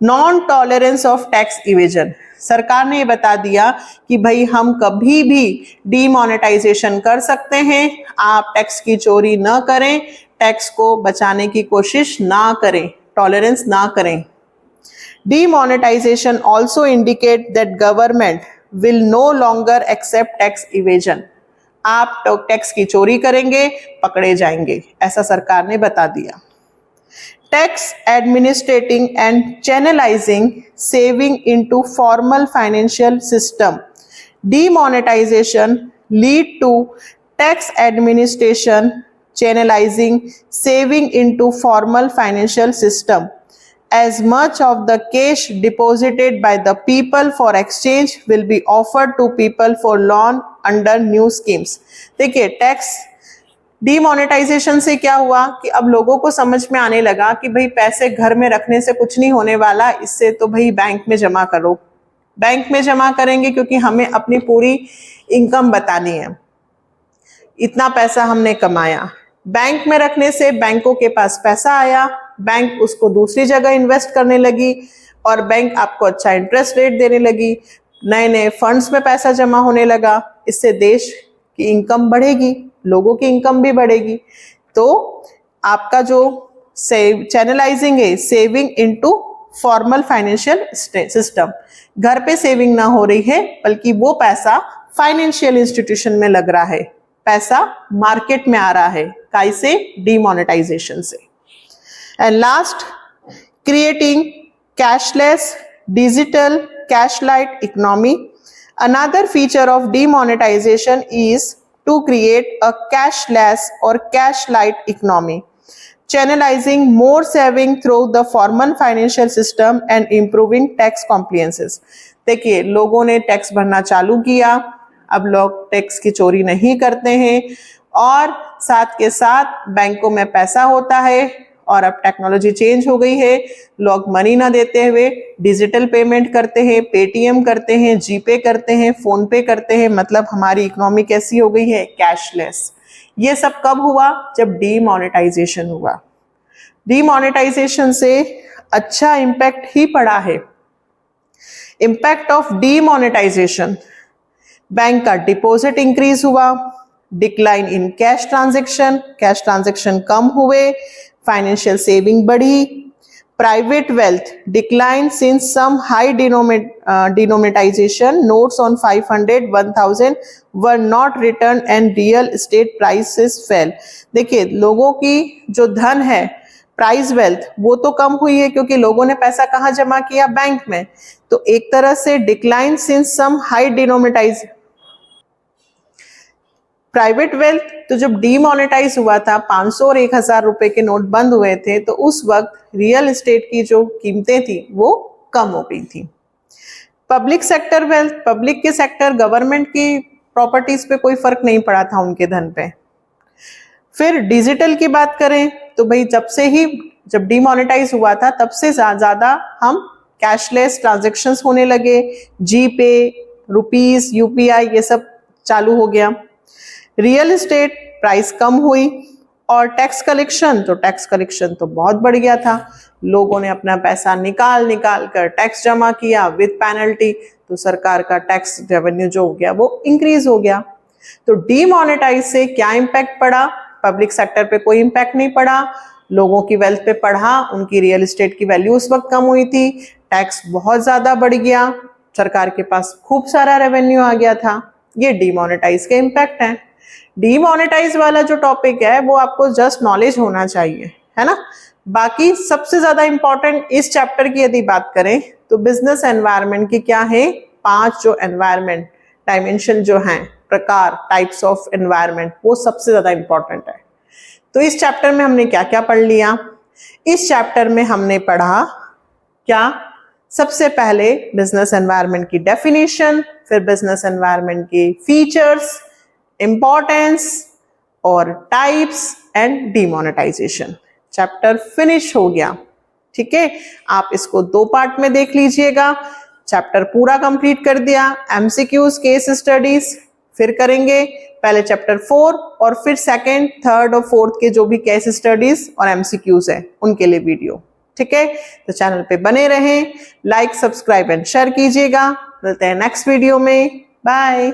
A: Non tolerance of tax evasion, सरकार ने ये बता दिया कि भाई हम कभी भी डीमोनेटाइजेशन कर सकते हैं, आप टैक्स की चोरी ना करें, टैक्स को बचाने की कोशिश ना करें, टॉलरेंस ना करें। Demonetization also indicate that government will no longer accept tax evasion. आप टैक्स की चोरी करेंगे, पकड़े जाएंगे, ऐसा सरकार ने बता दिया। Tax administrating and channelizing saving into formal financial system. Demonetization lead to tax administration channelizing saving into formal financial system. As much of the cash deposited by the people for exchange will be offered to people for loan under new schemes. देखिए, tax demonetisation से क्या हुआ कि अब लोगों को समझ में आने लगा कि भाई पैसे घर में रखने से कुछ नहीं होने वाला, इससे तो भाई बैंक में जमा करो। बैंक में जमा करेंगे क्योंकि हमें अपनी पूरी इनकम बतानी है, इतना पैसा हमने कमाया। बैंक में रखने से बैंकों के पास पैसा आया, बैंक उसको दूसरी जगह इन्वेस्ट करने लगी और बैंक आपको अच्छा इंटरेस्ट रेट देने लगी, नए नए फंड्स में पैसा जमा होने लगा, इससे देश की इनकम बढ़ेगी, लोगों की इनकम भी बढ़ेगी। तो आपका जो चैनलाइजिंग है, saving into formal financial system, घर पे सेविंग ना हो रही है बल्कि वो पैसा फाइनेंशियल इंस्टीट्यूशन में लग रहा है, पैसा मार्केट में आ रहा है, कैसे? डीमोनेटाइजेशन से। And last, creating cashless digital cash-light economy. Another feature of demonetization is to create a cashless or cash-light economy, channelizing more saving through the formal financial system and improving tax compliances. देखिए, लोगों ने tax भरना चालू किया, अब लोग tax की चोरी नहीं करते हैं और साथ के साथ बैंकों में पैसा होता है और अब टेक्नोलॉजी चेंज हो गई है, लोग मनी ना देते हुए डिजिटल पेमेंट करते हैं, पेटीएम करते हैं, जीपे करते हैं, फोन पे करते हैं, मतलब हमारी इकोनॉमी कैसी हो गई है? कैशलेस। ये सब कब हुआ? जब डीमोनेटाइजेशन हुआ। डीमोनेटाइजेशन से अच्छा इम्पैक्ट ही पड़ा है। इम्पैक्ट ऑफ डीमोनेटाइजेशन, बैंक का डिपॉजिट इंक्रीज हुआ, डिक्लाइन इन कैश ट्रांजैक्शन कम हुए, फाइनेंशियल सेविंग बढ़ी, private wealth decline since some high denominetisation notes on 500, 1000 were not return and real estate prices fell. देखिए, लोगों की जो धन है, प्राइस वेल्थ, वो तो कम हुई है क्योंकि लोगों ने पैसा कहाँ जमा किया? बैंक में। तो एक तरह से decline since some high denominetise private wealth, तो जब डीमोनेटाइज हुआ था, 500 और 1000 रुपए के नोट बंद हुए थे, तो उस वक्त रियल एस्टेट की जो कीमतें थी वो कम हो गई थी। पब्लिक सेक्टर वेल्थ, पब्लिक के सेक्टर, गवर्नमेंट की प्रॉपर्टीज पे कोई फर्क नहीं पड़ा था उनके धन पे। फिर डिजिटल की बात करें तो भाई जब डीमोनेटाइज हुआ था तब से ज्यादा हम कैशलेस ट्रांजैक्शंस होने लगे, जीपे, रुपीस, यूपीआई, ये सब चालू हो गया। रियल एस्टेट प्राइस कम हुई और टैक्स कलेक्शन तो बहुत बढ़ गया था, लोगों ने अपना पैसा निकाल कर टैक्स जमा किया विद पेनल्टी, तो सरकार का टैक्स रेवेन्यू जो हो गया वो इंक्रीज हो गया। तो डीमोनेटाइज से क्या इम्पैक्ट पड़ा? पब्लिक सेक्टर पे कोई इम्पैक्ट नहीं पड़ा, लोगों की वेल्थ पे पड़ा, उनकी रियल एस्टेट की वैल्यू उस वक्त कम हुई थी, टैक्स बहुत ज्यादा बढ़ गया, सरकार के पास खूब सारा रेवेन्यू आ गया था। ये डीमोनेटाइज के इम्पैक्ट है। डीमोनेटाइज वाला जो टॉपिक है वो आपको जस्ट नॉलेज होना चाहिए, है ना। बाकी सबसे ज्यादा इंपॉर्टेंट इस चैप्टर की यदि बात करें तो बिजनेस एनवायरनमेंट की क्या है, 5 जो एनवायरनमेंट डायमेंशन जो हैं, प्रकार, टाइप्स ऑफ एनवायरनमेंट, वो सबसे ज्यादा इंपॉर्टेंट है। तो इस चैप्टर में हमने क्या क्या पढ़ लिया? इस चैप्टर में हमने पढ़ा क्या? सबसे पहले बिजनेस एनवायरनमेंट की डेफिनेशन, फिर बिजनेस एनवायरनमेंट के फीचर्स, इंपॉर्टेंस और types and demonetisation. Chapter finish हो गया, ठीक है। आप इसको 2 पार्ट में देख लीजिएगा। चैप्टर पूरा कंप्लीट कर दिया, एमसीक्यूज, केस स्टडीज, फिर करेंगे पहले चैप्टर 4 और फिर सेकंड, थर्ड और फोर्थ के जो भी केस स्टडीज और एमसीक्यूज है उनके लिए वीडियो। ठीक है, तो चैनल पे बने रहें, लाइक, सब्सक्राइब एंड शेयर कीजिएगा। मिलते हैं नेक्स्ट वीडियो में। बाय।